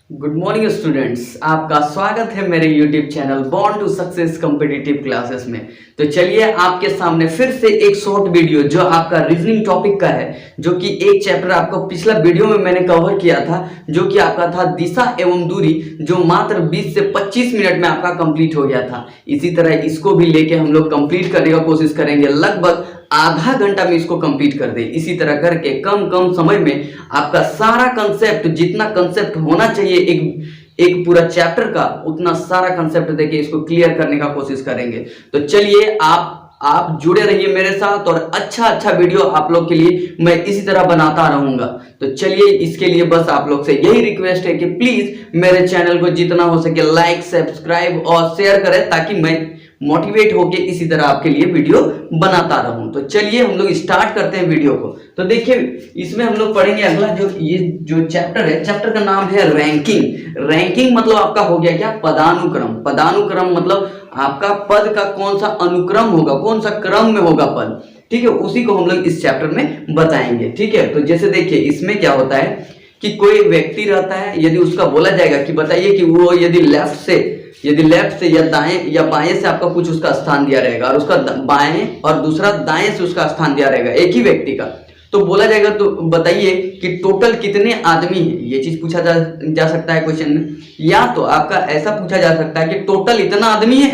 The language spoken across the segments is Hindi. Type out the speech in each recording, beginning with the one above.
गुड मॉर्निंग स्टूडेंट्स, आपका स्वागत है मेरे YouTube channel born to success competitive classes में। तो चलिए आपके सामने फिर से एक शॉर्ट वीडियो जो आपका रीजनिंग टॉपिक का है, जो कि एक चैप्टर आपको पिछला वीडियो में मैंने कवर किया था, जो कि आपका था दिशा एवं दूरी, जो मात्र 20 से 25 मिनट में आपका कंप्लीट हो गया था। इसी तरह इसको भी लेके हम लोग कंप्लीट करने का कोशिश करेंगे, लगभग आधा घंटा में इसको कंप्लीट कर दे। इसी तरह करके कम समय में आपका सारा कंसेप्ट, जितना कंसेप्ट होना चाहिए एक पूरा चैप्टर का, उतना सारा कंसेप्ट देके इसको क्लियर करने का कोशिश करेंगे। तो चलिए आप जुड़े रहिए मेरे साथ, और अच्छा वीडियो आप लोग के लिए मैं इसी तरह बनाता रहूंगा। तो चलिए इसके लिए बस आप लोग से यही रिक्वेस्ट है कि प्लीज मेरे चैनल को जितना हो सके लाइक, सब्सक्राइब और शेयर करें, ताकि मैं मोटिवेट होके इसी तरह आपके लिए वीडियो बनाता रहूं। तो चलिए हम लोग स्टार्ट करते हैं वीडियो को। तो देखिए इसमें हम लोग पढ़ेंगे अगला जो चैप्टर है, चैप्टर का नाम है रैंकिंग मतलब आपका हो गया क्या, पदानुक्रम मतलब आपका पद का कौन सा अनुक्रम होगा, कौन सा क्रम में होगा पद, ठीक है, उसी को हम लोग इस चैप्टर में बताएंगे। ठीक है, तो जैसे देखिए इसमें क्या होता है कि कोई व्यक्ति रहता है, यदि उसका बोला जाएगा कि बताइए कि वो यदि लेफ्ट से या दाएं या बाएं से आपका कुछ उसका स्थान दिया रहेगा, और उसका बाएं और दूसरा दाएं से उसका स्थान दिया रहेगा एक ही व्यक्ति का, तो बोला जाएगा तो बताइए कि टोटल कितने आदमी हैं। ये चीज पूछा जा सकता है क्वेश्चन में, या तो आपका ऐसा पूछा जा सकता है कि टोटल इतना आदमी है,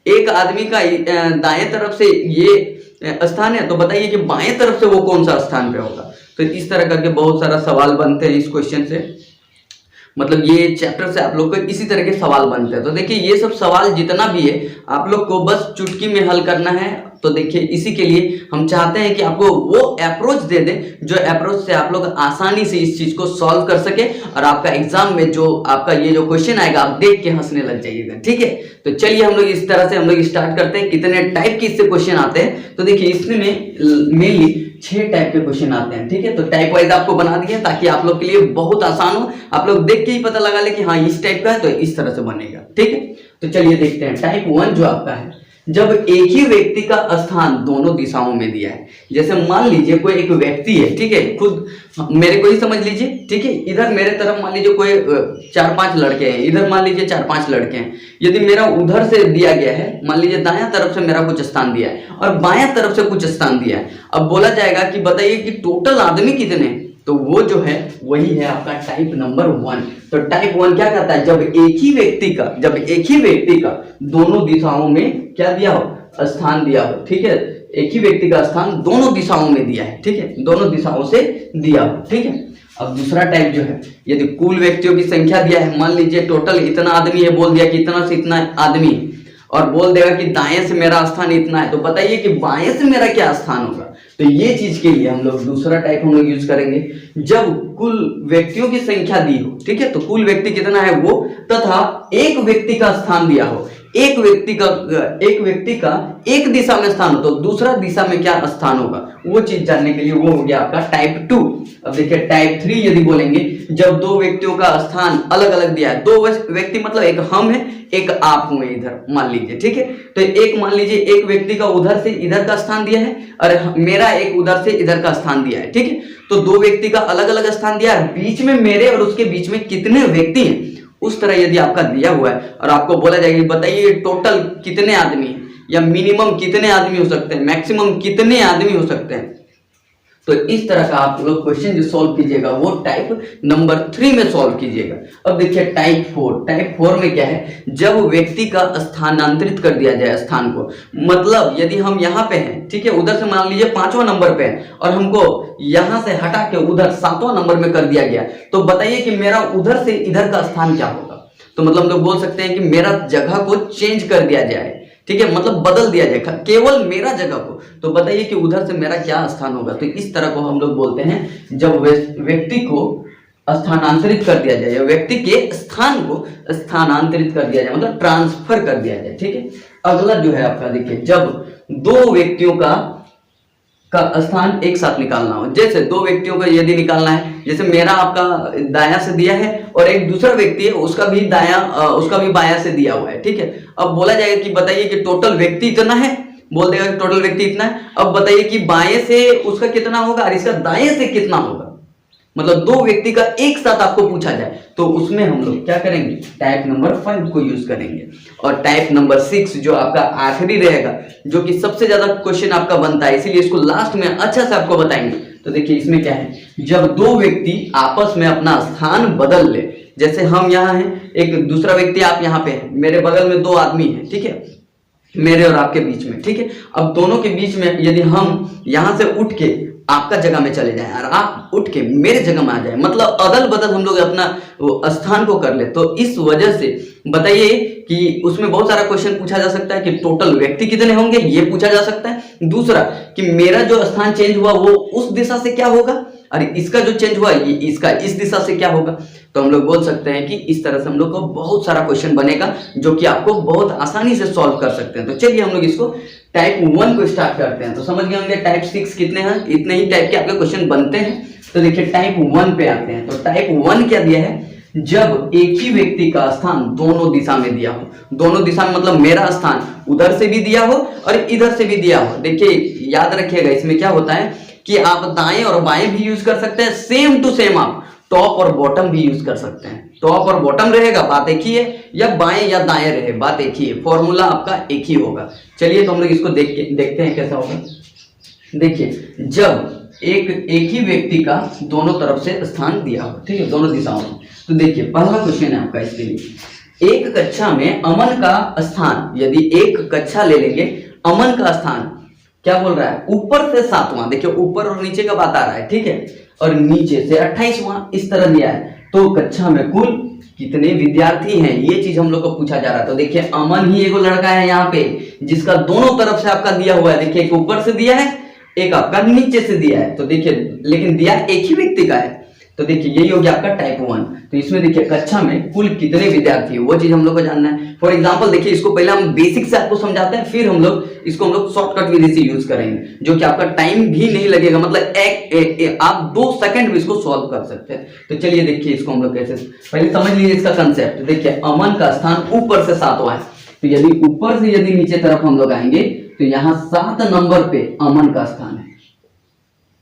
एक आदमी का दाएं तरफ से ये स्थान है, तो बताइए कि बाएं तरफ से वो कौन सा स्थान पे होगा। तो इस तरह करके बहुत सारा सवाल बनते हैं इस क्वेश्चन से, मतलब ये चैप्टर से आप लोग को इसी तरह के सवाल बनते हैं। तो देखिए ये सब सवाल जितना भी है आप लोग को बस चुटकी में हल करना है। तो देखिए इसी के लिए हम चाहते हैं कि आपको वो अप्रोच दे दें, जो अप्रोच से आप लोग आसानी से इस चीज को सॉल्व कर सके, और आपका एग्जाम में जो आपका ये जो क्वेश्चन आएगा आप देख के हंसने लग जाइएगा। ठीक है, तो चलिए हम लोग इस तरह से हम लोग स्टार्ट करते हैं। कितने टाइप के इससे क्वेश्चन आते हैं, तो देखिए इसमें मेनली 6 टाइप के क्वेश्चन आते हैं। ठीक है, तो टाइप वाइज आपको बना दिए ताकि आप लोग के लिए बहुत आसान हो, आप लोग देख के ही पता लगा ले कि हाँ इस टाइप का है, तो इस तरह से बनेगा। ठीक है, तो चलिए देखते हैं। टाइप 1 जो आपका है, जब एक ही व्यक्ति का स्थान दोनों दिशाओं में दिया है। जैसे मान लीजिए कोई एक व्यक्ति है, ठीक है, खुद मेरे को ही समझ लीजिए, ठीक है, इधर मेरे तरफ मान लीजिए कोई 4-5 लड़के हैं, इधर मान लीजिए 4-5 लड़के हैं। यदि मेरा उधर से दिया गया है, मान लीजिए दायां तरफ से मेरा कुछ स्थान दिया है और बायां तरफ से कुछ स्थान दिया है, अब बोला जाएगा कि बताइए कि टोटल आदमी कितने, तो वो जो है वही है आपका टाइप नंबर 1। तो टाइप 1 क्या कहता है, जब एक ही व्यक्ति का दोनों दिशाओं में क्या दिया हो, स्थान दिया हो। ठीक है, एक ही व्यक्ति का स्थान दोनों दिशाओं में दिया है। ठीक है, दोनों दिशाओं से दिया हो। ठीक है, अब दूसरा टाइप जो है, यदि कुल व्यक्तियों की संख्या दिया है, मान लीजिए टोटल इतना आदमी है, बोल दिया कि इतना से इतना आदमी, और बोल देगा कि दाएं से मेरा स्थान इतना है, तो बताइए कि बाएं से मेरा क्या स्थान होगा। तो ये चीज के लिए हम लोग दूसरा टाइप हम लोग यूज करेंगे, जब कुल व्यक्तियों की संख्या दी हो। ठीक है, तो कुल व्यक्ति कितना है वो, तथा एक व्यक्ति का स्थान दिया हो, एक व्यक्ति का एक दिशा में स्थान हो, तो दूसरा दिशा में क्या स्थान होगा, वो चीज जानने के लिए वो हो गया आपका टाइप 2। अब देखिए टाइप 3 यदि बोलेंगे, जब दो व्यक्तियों का स्थान अलग अलग दिया है, दो व्यक्ति मतलब एक हम है एक आप हुए इधर मान लीजिए। ठीक है, तो एक मान लीजिए एक व्यक्ति का उधर से इधर का स्थान दिया है, और मेरा एक उधर से इधर का स्थान दिया है। ठीक है, तो दो व्यक्ति का अलग अलग स्थान दिया है, बीच में मेरे और उसके बीच में कितने व्यक्ति हैं, उस तरह यदि आपका दिया हुआ है और आपको बोला जाएगा बताइए टोटल कितने आदमी हैं, या मिनिमम कितने आदमी हो सकते हैं, मैक्सिमम कितने आदमी हो सकते हैं, तो इस तरह का आप लोग क्वेश्चन जो सॉल्व कीजिएगा वो टाइप नंबर 3 में सॉल्व कीजिएगा। अब देखिए टाइप 4 में क्या है, जब व्यक्ति का स्थानांतरित कर दिया जाए स्थान को, मतलब यदि हम यहाँ पे हैं, ठीक है, उधर से मान लीजिए 5वां नंबर पे है, और हमको यहाँ से हटा के उधर 7वां नंबर में कर दिया गया, तो बताइए कि मेरा उधर से इधर का स्थान क्या होगा। तो मतलब हम लोग बोल सकते हैं कि मेरा जगह को चेंज कर दिया जाए। ठीक है, मतलब बदल दिया जाए केवल मेरा जगह को, तो बताइए कि उधर से मेरा क्या स्थान होगा। तो इस तरह को हम लोग बोलते हैं जब व्यक्ति को स्थानांतरित कर दिया जाए, या व्यक्ति के स्थान को स्थानांतरित कर दिया जाए, मतलब ट्रांसफर कर दिया जाए। ठीक है, अगला जो है आपका देखिए, जब दो व्यक्तियों का स्थान एक साथ निकालना हो। जैसे दो व्यक्तियों का यदि निकालना है, जैसे मेरा आपका दाया से दिया है और एक दूसरा व्यक्ति है उसका भी बाया से दिया हुआ है। ठीक है, अब बोला जाएगा कि बताइए कि टोटल व्यक्ति इतना है, बोल देगा कि टोटल व्यक्ति इतना है, अब बताइए कि बाएं से उसका कितना होगा और इसका दाएं से कितना होगा। मतलब दो व्यक्ति का एक साथ आपको पूछा जाए, तो उसमें हम लोग क्या करेंगे, टाइप नंबर 5 को यूज करेंगे। और टाइप नंबर 6 जो आपका आखिरी रहेगा, जो कि सबसे ज्यादा क्वेश्चन आपका बनता है, इसीलिए इसको लास्ट में अच्छा से आपको बताएंगे। तो देखिए इसमें क्या है, जब दो व्यक्ति आपस में अपना स्थान बदल ले, जैसे हम यहाँ हैं, एक दूसरा व्यक्ति आप यहाँ पे हैं, मेरे बगल में दो आदमी हैं, ठीक है, मेरे और आपके बीच में, ठीक है। अब दोनों के बीच में यदि हम यहां से उठ के आपका जगह में चले जाएं और आप उठ के मेरे जगह में आ जाए, मतलब अदल बदल हम लोग अपना वो स्थान को कर ले, तो इस वजह से बताइए कि उसमें बहुत सारा क्वेश्चन पूछा जा सकता है कि टोटल व्यक्ति कितने होंगे, ये पूछा जा सकता है। दूसरा कि मेरा जो स्थान चेंज हुआ वो उस दिशा से क्या होगा, और इसका जो चेंज हुआ ये इसका इस दिशा से क्या होगा। तो हम लोग बोल सकते हैं कि इस तरह से हम लोग को बहुत सारा क्वेश्चन बनेगा, जो कि आपको बहुत आसानी से सॉल्व कर सकते हैं। तो चलिए हम लोग इसको टाइप 1 को स्टार्ट करते हैं। तो समझ गए होंगे टाइप 6 कितने हैं, इतने ही टाइप के आपके क्वेश्चन बनते हैं। तो देखिए टाइप 1 पे आते हैं। तो टाइप 1 क्या दिया है, जब एक ही व्यक्ति का स्थान दोनों दिशा में दिया हो, दोनों दिशा में मतलब मेरा स्थान उधर से भी दिया हो और इधर से भी दिया हो। देखिए याद रखिएगा इसमें क्या होता है कि आप दाएं और बाएं भी यूज कर सकते हैं, सेम टू सेम आप टॉप और बॉटम भी यूज कर सकते हैं। टॉप और बॉटम रहेगा बात एक ही है, या बाएं या दाएं रहे बात एक ही है, फॉर्मूला आपका एक ही होगा। चलिए तो हम लोग इसको देखते हैं कैसा होगा। देखिए जब एक ही व्यक्ति का दोनों तरफ से स्थान दिया हो, ठीक है, दोनों दिशाओं में। तो देखिए पहला क्वेश्चन है आपका इसके लिए, एक कक्षा में अमन का स्थान, यदि एक कक्षा ले लेंगे, अमन का स्थान क्या बोल रहा है, ऊपर से 7वां, देखिए ऊपर और नीचे का बात आ रहा है, ठीक है, और नीचे से 28वां, इस तरह दिया है। तो कक्षा में कुल कितने विद्यार्थी हैं, ये चीज हम लोग को पूछा जा रहा है। तो देखिए अमन ही एगो लड़का है यहाँ पे, जिसका दोनों तरफ से आपका दिया हुआ है। देखिए एक ऊपर से दिया है, एक आपका नीचे से दिया है। तो देखिए लेकिन दिया एक ही व्यक्ति का है। तो देखिए यही हो गया आपका टाइप 1। तो इसमें देखिए कक्षा में कुल कितने विद्यार्थी है, वो चीज हम लोग को जानना है। फॉर एग्जांपल देखिए इसको पहले हम बेसिक से आपको समझाते हैं, फिर हम लोग शॉर्टकट विधि से यूज करेंगे, जो कि आपका टाइम भी नहीं लगेगा, मतलब आप 2 सेकंड में इसको सॉल्व कर सकते हैं। तो चलिए देखिए इसको हम लोग कैसे, पहले समझ लीजिए इसका कंसेप्ट। देखिए अमन का स्थान ऊपर से 7वां है, तो यदि ऊपर से यदि नीचे तरफ हम लोग आएंगे तो यहाँ 7 नंबर पे अमन का स्थान है,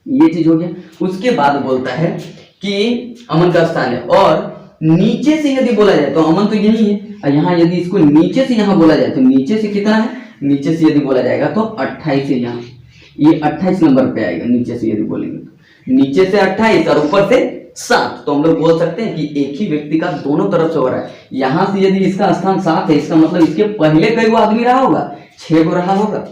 ये चीज हो गया। उसके बाद बोलता है कि अमन का स्थान है, और नीचे से यदि बोला जाए तो अमन तो यही है, और यहाँ यदि इसको नीचे से यहाँ बोला जाए तो नीचे से कितना है, नीचे से यदि बोला जाएगा तो 28 है, यहाँ ये 28 नंबर पे आएगा। नीचे से यदि बोलेंगे तो नीचे से 28 और ऊपर से 7, तो हम लोग बोल सकते हैं कि एक ही व्यक्ति का दोनों तरफ से हो रहा है। यहाँ से यदि इसका स्थान 7 है, इसका मतलब इसके पहले कई वो आदमी रहा होगा, 6 को रहा होगा,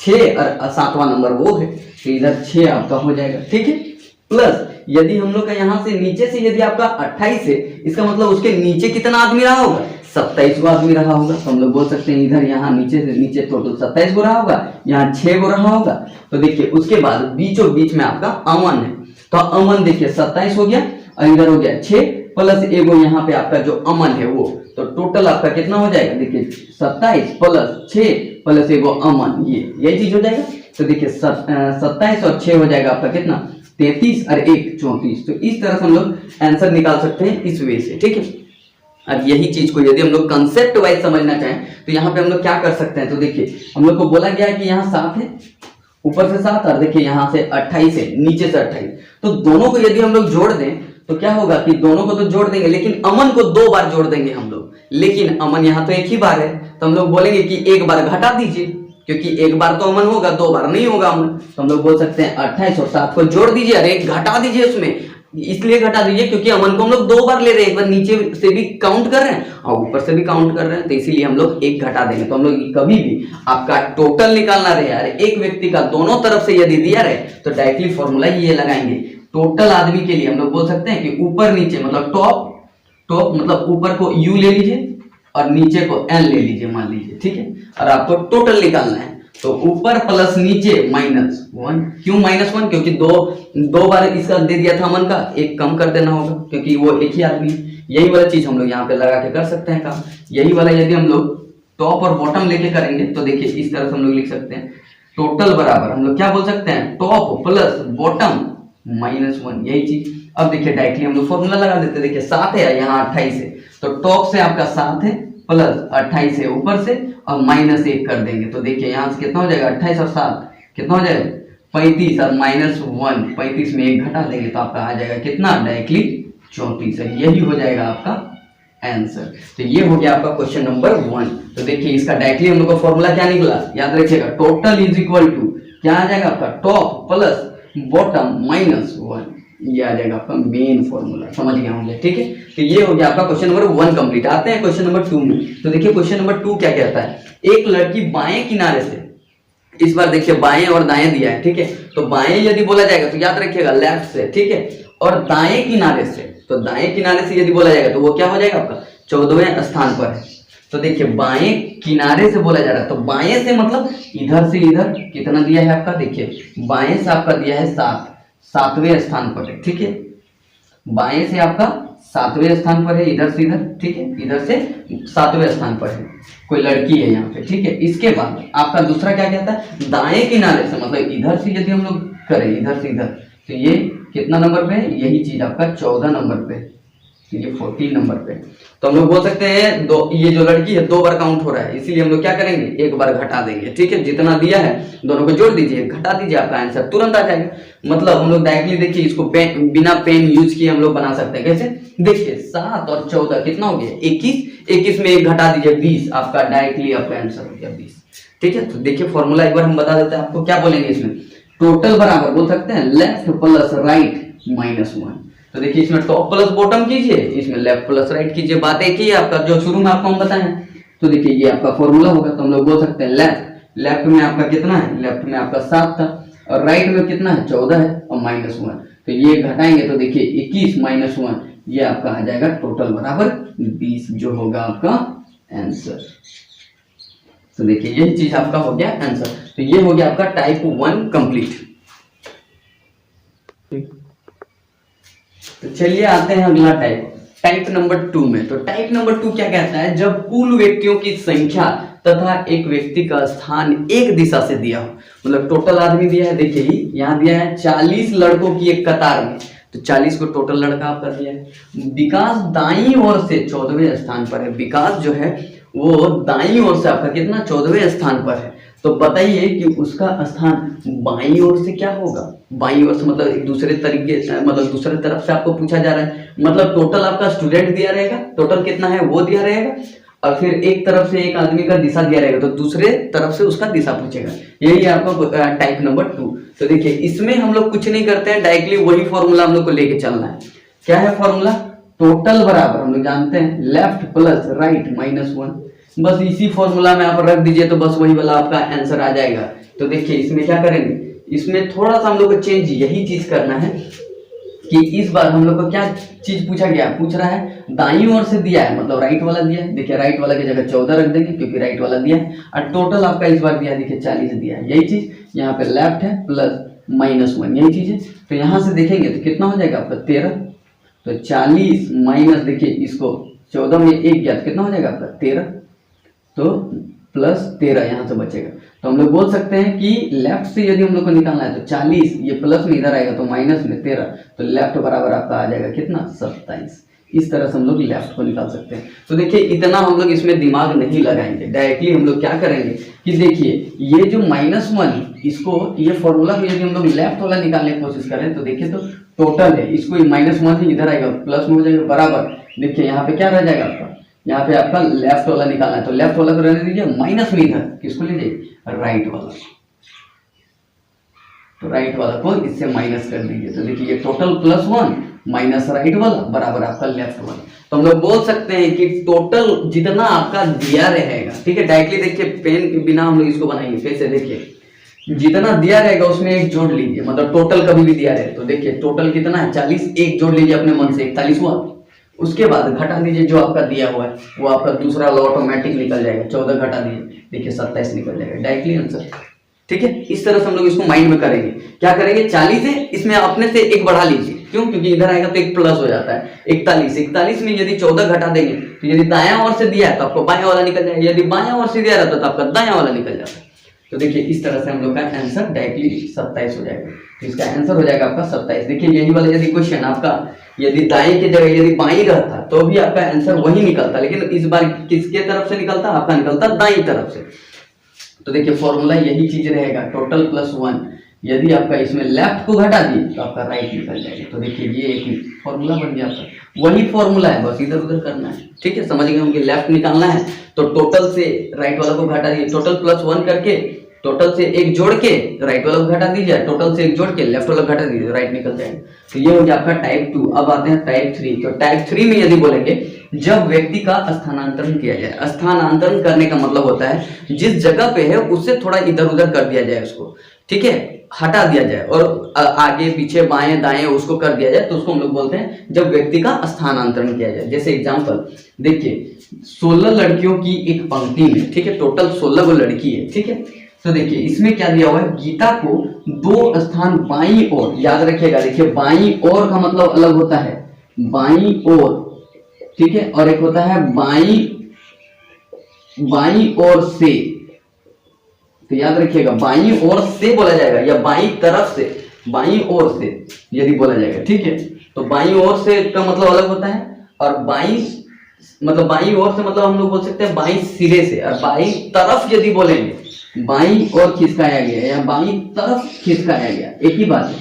6 और 7वां नंबर वो है, तो इधर 6 आपका हो जाएगा, ठीक है। प्लस यदि हम लोग का यहाँ से नीचे से यदि आपका 28 है, इसका मतलब उसके नीचे कितना आदमी रहा होगा, 27 को आदमी रहा होगा। तो हम लोग बोल सकते हैं इधर यहाँ नीचे से नीचे टोटल 27 को रहा होगा, यहाँ 6 को रहा होगा। तो देखिए उसके बाद बीचों बीच में आपका अमन है, तो अमन देखिए 27 हो गया और इधर हो गया 6 प्लस एगो यहाँ पे आपका जो अमन है वो, तो टोटल आपका कितना हो जाएगा, देखिए 27 प्लस 6 प्लस एगो अमन, ये चीज हो जाएगा। तो देखिए 27 और 6 हो जाएगा आपका कितना, 33 और 1 34। तो इस तरह से हम लोग आंसर निकाल सकते हैं इस वे से, ठीक है। अब यही चीज को यदि हम लोग कंसेप्ट वाइज समझना चाहें तो यहाँ पे हम लोग क्या कर सकते हैं। तो देखिए हम लोग को बोला गया है कि यहाँ 7 है, ऊपर से 7 और देखिए यहाँ से 28 है, नीचे से 28। तो दोनों को यदि हम लोग जोड़ दें तो क्या होगा कि दोनों को तो जोड़ देंगे, लेकिन अमन को 2 बार जोड़ देंगे हम लोग, लेकिन अमन यहाँ तो एक ही बार है। तो हम लोग बोलेंगे कि 1 बार घटा दीजिए, क्योंकि 1 बार तो अमन होगा, 2 बार नहीं होगा अमन। तो हम लोग बोल सकते हैं 28 और 7 को जोड़ दीजिए और 1 घटा दीजिए उसमें, इसलिए घटा दीजिए क्योंकि अमन को हम लोग 2 बार ले रहे हैं, एक बार नीचे से भी काउंट कर रहे हैं और ऊपर से भी काउंट कर रहे हैं, तो इसीलिए हम लोग 1 घटा देंगे। तो हम लोग कभी भी आपका टोटल निकालना रहे यार, एक व्यक्ति का दोनों तरफ से यदि दिया रहे तो डायरेक्टली फॉर्मूला ये लगाएंगे। टोटल आदमी के लिए हम लोग बोल सकते हैं कि ऊपर नीचे मतलब टॉप मतलब ऊपर को यू ले लीजिए और नीचे को एन ले लीजिए मान लीजिए, ठीक है। और आपको टोटल निकालना है, तो ऊपर प्लस नीचे -1। क्यों -1, क्योंकि दो बार इसका दे दिया था अमन का, 1 कम कर देना होगा क्योंकि वो एक ही आदमी है। यही वाला चीज हम लोग यहाँ पे लगा के कर सकते हैं काम। यही वाला यदि हम लोग टॉप और बॉटम लेके करेंगे तो देखिए इस तरह से हम लोग लिख सकते हैं, टोटल बराबर हम लोग क्या बोल सकते हैं, टॉप प्लस बॉटम -1, यही चीज। अब देखिए डायरेक्टली हम लोग फॉर्मूला लगा देते हैं। देखिए 7 है, यहाँ 28 है, तो टॉप से आपका 7 है प्लस 28 है ऊपर से और -1 कर देंगे। तो देखिए यहाँ से कितना हो जाएगा, 28 और 7 कितना हो जाएगा 35 और -1, 35 में 1 घटा देंगे तो आपका आ जाएगा कितना, डायरेक्टली 34 है। यही हो जाएगा आपका आंसर। तो ये हो गया आपका क्वेश्चन नंबर 1। तो देखिए इसका डायरेक्टली हम लोग का फॉर्मूला क्या निकला, याद रखिएगा, टोटल इज इक्वल टू क्या आ जाएगा आपका, टॉप प्लस बॉटम -1, ये आ जाएगा आपका मेन फॉर्मूला। समझ गए होंगे, ठीक है। तो ये हो गया आपका क्वेश्चन नंबर 1 कंप्लीट। आते हैं क्वेश्चन नंबर 2 में। तो देखिए क्वेश्चन नंबर 2 क्या कहता है, एक लड़की बाएं किनारे से, इस बार देखिए बाएं और दाएं दिया है, ठीक है। तो बाएं यदि बोला जाएगा तो याद रखिएगा लेफ्ट से, ठीक है, और दाएं किनारे से, तो दाएं किनारे से यदि बोला जाएगा तो वो क्या हो जाएगा आपका 14वें स्थान पर है। तो देखिए बाएं किनारे से बोला जा रहा है, तो बाएं से मतलब इधर से इधर कितना दिया है आपका, देखिए बाएं से आपका दिया है 7, 7वें स्थान पर है, ठीक है। बाएं से आपका 7वें स्थान पर है, इधर से इधर, ठीक है, इधर से 7वें स्थान पर है, कोई लड़की है यहाँ पे, ठीक है। इसके बाद आपका दूसरा क्या कहता है, दाएं किनारे से मतलब इधर से यदि हम लोग करें, इधर से इधर, तो ये कितना नंबर पे है, यही चीज आपका 14 नंबर पे, ये 14 नंबर पे। तो हम लोग बोल सकते हैं दो, ये जो लड़की है 2 बार काउंट हो रहा है, इसीलिए हम लोग क्या करेंगे, 1 बार घटा देंगे, ठीक है। जितना दिया है दोनों को जोड़ दीजिए, घटा दीजिए, आपका आंसर तुरंत आ जाएगा। मतलब हम लोग डायरेक्टली देखिए इसको बिना पेन यूज किए हम लोग बना सकते हैं। कैसे, देखिए 7 और 14 कितना हो गया, 21, 21 में 1 घटा दीजिए 20, आपका डायरेक्टली आपका आंसर हो गया 20, ठीक है। तो देखिए फॉर्मूला एक बार हम बता देते हैं आपको, क्या बोलेंगे इसमें, टोटल बराबर बोल सकते हैं लेफ्ट प्लस राइट -1। तो देखिए इसमें टॉप प्लस बॉटम कीजिए, इसमें लेफ्ट प्लस राइट कीजिए, बात एक ही है आपका जो शुरू में आपको हम बताएं। तो देखिए ये आपका फॉर्मूला होगा, तो हम लोग बोल सकते हैं लेफ्ट में आपका कितना है, लेफ्ट में आपका 7 था, और राइट में कितना है 14 है, और -1, तो ये घटाएंगे तो देखिए 21 -1, ये आपका आ जाएगा टोटल बराबर 20, जो होगा आपका आंसर। तो देखिए यही चीज आपका हो गया आंसर। तो ये हो गया आपका टाइप 1 कंप्लीट। तो चलिए आते हैं अगला टाइप नंबर 2 में। तो टाइप नंबर 2 क्या कहता है, जब कुल व्यक्तियों की संख्या तथा एक व्यक्ति का स्थान एक दिशा से दिया हो, मतलब टोटल आदमी दिया है, देखिए यहाँ दिया है 40 लड़कों की एक कतार में, तो 40 को टोटल लड़का आपका दिया है। विकास दाईं ओर से 14वें स्थान पर है, विकास जो है वो दाईं ओर से आपका कितना 14वें स्थान पर है। तो बताइए कि उसका स्थान बाईं ओर से क्या होगा, बाईं ओर से मतलब एक दूसरे तरीके, मतलब दूसरे तरफ से आपको पूछा जा रहा है, मतलब टोटल आपका स्टूडेंट दिया रहेगा, टोटल कितना है वो दिया रहेगा, और फिर एक तरफ से एक आदमी का दिशा दिया रहेगा, तो दूसरे तरफ से उसका दिशा पूछेगा। यही आपका टाइप नंबर 2। तो देखिए इसमें हम लोग कुछ नहीं करते हैं, डायरेक्टली वही फॉर्मूला हम लोग को लेके चलना है। क्या है फॉर्मूला, टोटल बराबर हम लोग जानते हैं लेफ्ट प्लस राइट -1, बस इसी फॉर्मूला में आप रख दीजिए तो बस वही वाला आपका आंसर आ जाएगा। तो देखिए इसमें क्या करेंगे, इसमें थोड़ा सा हम लोग को चेंज यही चीज करना है कि इस बार हम लोग को क्या चीज पूछा गया, पूछ रहा है दाईं ओर से दिया है, मतलब राइट वाला दिया है। देखिए राइट वाला की जगह 14 रख देंगे क्योंकि राइट वाला दिया है, और टोटल आपका इस बार दिया है, देखिए 40 दिया है। यही चीज यहाँ पे लेफ्ट है प्लस -1, यही चीज है। तो यहाँ से देखेंगे तो कितना हो जाएगा आपका 13, तो 40 माइनस देखिए इसको 14 में 1 गया तो कितना हो जाएगा आपका 13, तो प्लस 13 यहाँ से बचेगा। तो हम लोग बोल सकते हैं कि लेफ्ट से यदि हम लोग को निकालना है तो 40, ये प्लस में इधर आएगा तो माइनस में 13, तो लेफ्ट बराबर आपका आ जाएगा कितना 27। इस तरह से हम लोग लेफ्ट को निकाल सकते हैं। तो देखिए इतना हम लोग इसमें दिमाग नहीं लगाएंगे, डायरेक्टली हम लोग क्या करेंगे कि देखिए ये जो -1, इसको ये फॉर्मूला को यदि हम लोग लेफ्ट वाला निकालने की कोशिश करें तो देखिए तो टोटल है, इसको -1 ही इधर आएगा प्लस में हो जाएगा बराबर। देखिए यहाँ पे क्या रह जाएगा आपका, यहाँ पे आपका लेफ्ट वाला निकालना है, तो लेफ्ट वाला को रहने दीजिए, माइनस में इधर किसको लीजिए राइट वाला, तो राइट वाला को इससे माइनस कर दीजिए। तो देखिए ये टोटल +1 माइनस राइट वाला बराबर आपका लेफ्ट वाला। तो हम लोग बोल सकते हैं कि टोटल जितना आपका दिया रहेगा, ठीक है, डायरेक्टली देखिए पेन के बिना हम लोग इसको बनाएंगे, फिर से देखिए जितना दिया रहेगा उसमें 1 जोड़ लीजिए, मतलब टोटल कभी भी दिया रहे तो देखिए टोटल कितना है 40, 1 जोड़ लीजिए अपने मन से 41 हुआ, उसके बाद घटा दीजिए जो आपका दिया हुआ है, वो आपका दूसरा ऑटोमेटिक निकल जाएगा, 14 घटा दीजिए देखिए 27 निकल जाएगा, डायरेक्टली आंसर। ठीक है, इस तरह से हम लोग इसको माइंड में करेंगे। क्या करेंगे 40 है, इसमें अपने से 1 बढ़ा लीजिए, क्यों, क्योंकि इधर आएगा तो 1 प्लस हो जाता है 41 में यदि 14 घटा देंगे तो यदि दायां ओर से दिया है तो आपको बायां वाला निकल जाएगा, यदि बायां ओर से दिया रहता तो आपका दायां वाला निकल जाता है। तो देखिए इस तरह से हम लोग का आंसर डायरेक्टली 27 हो जाएगा। तो इसका आंसर हो जाएगा आपका 27। देखिए यही वाला यदि क्वेश्चन आपका यदि दाएं की जगह यदि बाईं रहता तो भी आपका आंसर वही निकलता, लेकिन इस बार किसके तरफ से निकलता, आपका निकलता दाईं तरफ से। तो देखिए फॉर्मूला यही चीज रहेगा, टोटल +1 यदि आपका इसमें लेफ्ट को घटा दिए तो आपका राइट निकल जाएगा। तो देखिए ये एक फॉर्मूला बन गया आपका, वही फॉर्मूला है, बस इधर उधर करना है। ठीक है, समझ गए हम कि लेफ्ट निकालना है तो टोटल से राइट वाला को घटा दिए, टोटल प्लस 1 करके टोटल से एक जोड़ के राइट वाला को घटा दीजिए, टोटल से एक जोड़ के लेफ्ट वाला घटा दीजिए, राइट निकल जाएगा। तो ये हो गया आपका टाइप 2। अब आते हैं टाइप 3। तो टाइप 3 में यदि बोलेंगे जब व्यक्ति का स्थानांतरण किया जाए, स्थानांतरण करने का मतलब होता है जिस जगह पे है उससे थोड़ा इधर उधर कर दिया जाए उसको, ठीक है, हटा दिया जाए और आगे पीछे बाएं दाएं उसको कर दिया जाए, तो उसको हम लोग बोलते हैं जब व्यक्ति का स्थानांतरण किया जाए। जैसे एग्जांपल देखिए 16 लड़कियों की एक पंक्ति में, ठीक है, टोटल 16 को लड़की है, ठीक है। तो देखिए इसमें क्या दिया हुआ है, गीता को 2 स्थान बाईं ओर, याद रखिएगा, देखिए बाईं ओर का मतलब अलग होता है, बाईं ओर, ठीक है, और एक होता है बाईं ओर से। तो याद रखिएगा बाईं ओर से बोला जाएगा या बाईं तरफ से, बाईं ओर से यदि बोला जाएगा, ठीक है। तो बाईं ओर से का मतलब अलग होता है, और बाईं मतलब बाईं ओर से मतलब हम लोग बोल सकते हैं बाईं सिरे से, और बाईं तरफ यदि बोलेंगे बाईं ओर खिसकाया गया या बाईं तरफ खिसकाया गया, एक ही बात है।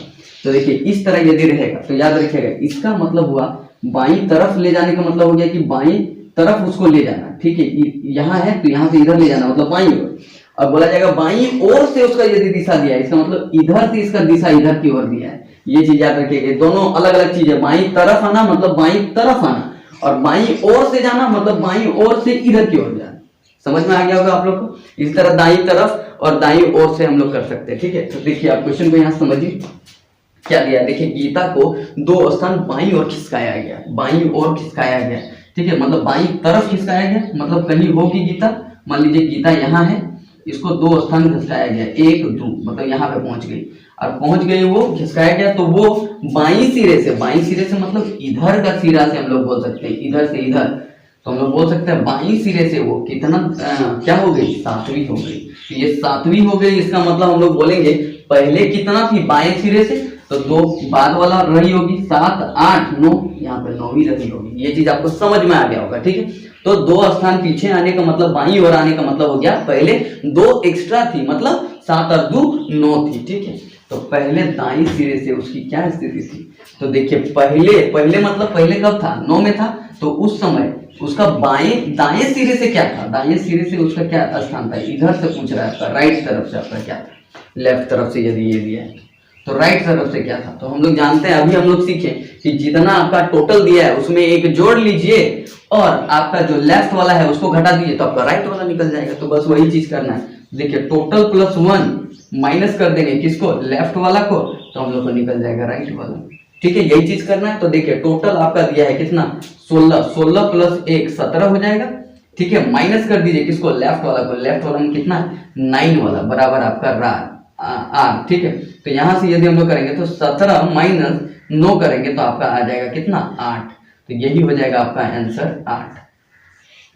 तो देखिए इस तरह यदि रहेगा तो याद रखिएगा इसका मतलब हुआ बाईं तरफ ले जाने का मतलब हो गया कि बाईं तरफ उसको ले जाना, ठीक है, यहाँ है तो यहाँ से इधर ले जाना मतलब बाईं ओर। अब बोला जाएगा बाईं ओर से उसका यदि दिशा दिया है, इसका मतलब इधर से इसका दिशा इधर की ओर दिया है। ये चीज याद रखिएगा, दोनों अलग अलग चीज है। बाईं तरफ आना मतलब बाईं तरफ आना, और बाईं ओर से जाना मतलब बाईं ओर से इधर की ओर जाना। समझ में आ गया होगा आप लोग को। इस तरह दाईं तरफ और दाईं ओर से हम लोग कर सकते हैं, ठीक है। तो देखिए आप क्वेश्चन को यहाँ समझिए क्या दिया। देखिए गीता को 2 स्थान बाईं ओर खिसकाया गया, बाईं ओर खिसकाया गया, ठीक है, मतलब बाईं तरफ खिसकाया गया, मतलब कहीं होगी गीता, मान लीजिए गीता यहाँ है, इसको 2 स्थान खिसकाया गया, 1 2 मतलब यहाँ पे पहुंच गई, और पहुंच गई वो खिसकाया गया तो वो बाईं सिरे से, बाईं सिरे से मतलब इधर का सिरा से हम लोग बोल सकते हैं, इधर से इधर, तो हम लोग बोल सकते हैं बाईं सिरे से वो कितना क्या हो गई, 7वीं हो गई। तो ये 7वीं हो गई, इसका मतलब हम लोग बोलेंगे पहले कितना थी बाएं सिरे से, तो 2 बाद वाला रही होगी, 7 8 9, यहाँ पे 9वीं रही होगी। ये चीज आपको समझ में आ गया होगा, ठीक है। तो 2 स्थान पीछे आने का मतलब बाईं ओर आने का मतलब हो गया पहले 2 एक्स्ट्रा थी, मतलब 7 और 2 9 थी, ठीक है। तो पहले दाईं सिरे से उसकी क्या स्थिति थी, तो देखिए पहले मतलब पहले कब था, 9 में था, तो उस समय उसका दाएं सिरे से क्या था, दाएं सिरे से उसका क्या स्थान था, इधर से पूछ रहा है आपका, राइट तरफ से आपका क्या था, लेफ्ट तरफ से यदि ये दिया है तो राइट तरफ से क्या था। तो हम लोग जानते हैं, अभी हम लोग सीखे कि जितना आपका टोटल दिया है उसमें एक जोड़ लीजिए और आपका जो लेफ्ट वाला है उसको घटा दीजिए तो आपका राइट वाला निकल जाएगा। तो बस वही चीज करना है। देखिए टोटल प्लस 1 माइनस कर देंगे किसको, लेफ्ट वाला को, तो हम लोग को निकल जाएगा राइट वाला, ठीक है, यही चीज करना है। तो देखिए टोटल आपका दिया है कितना, 16 प्लस 1 17 हो जाएगा, ठीक है, माइनस कर दीजिए किसको, लेफ्ट वाला को, लेफ्ट वाला में कितना 9 वाला बराबर आपका आर, ठीक है। तो यहां से यदि हम लोग करेंगे तो 17 माइनस 9 करेंगे तो आपका आ जाएगा कितना 8, तो यही हो जाएगा आपका आंसर 8।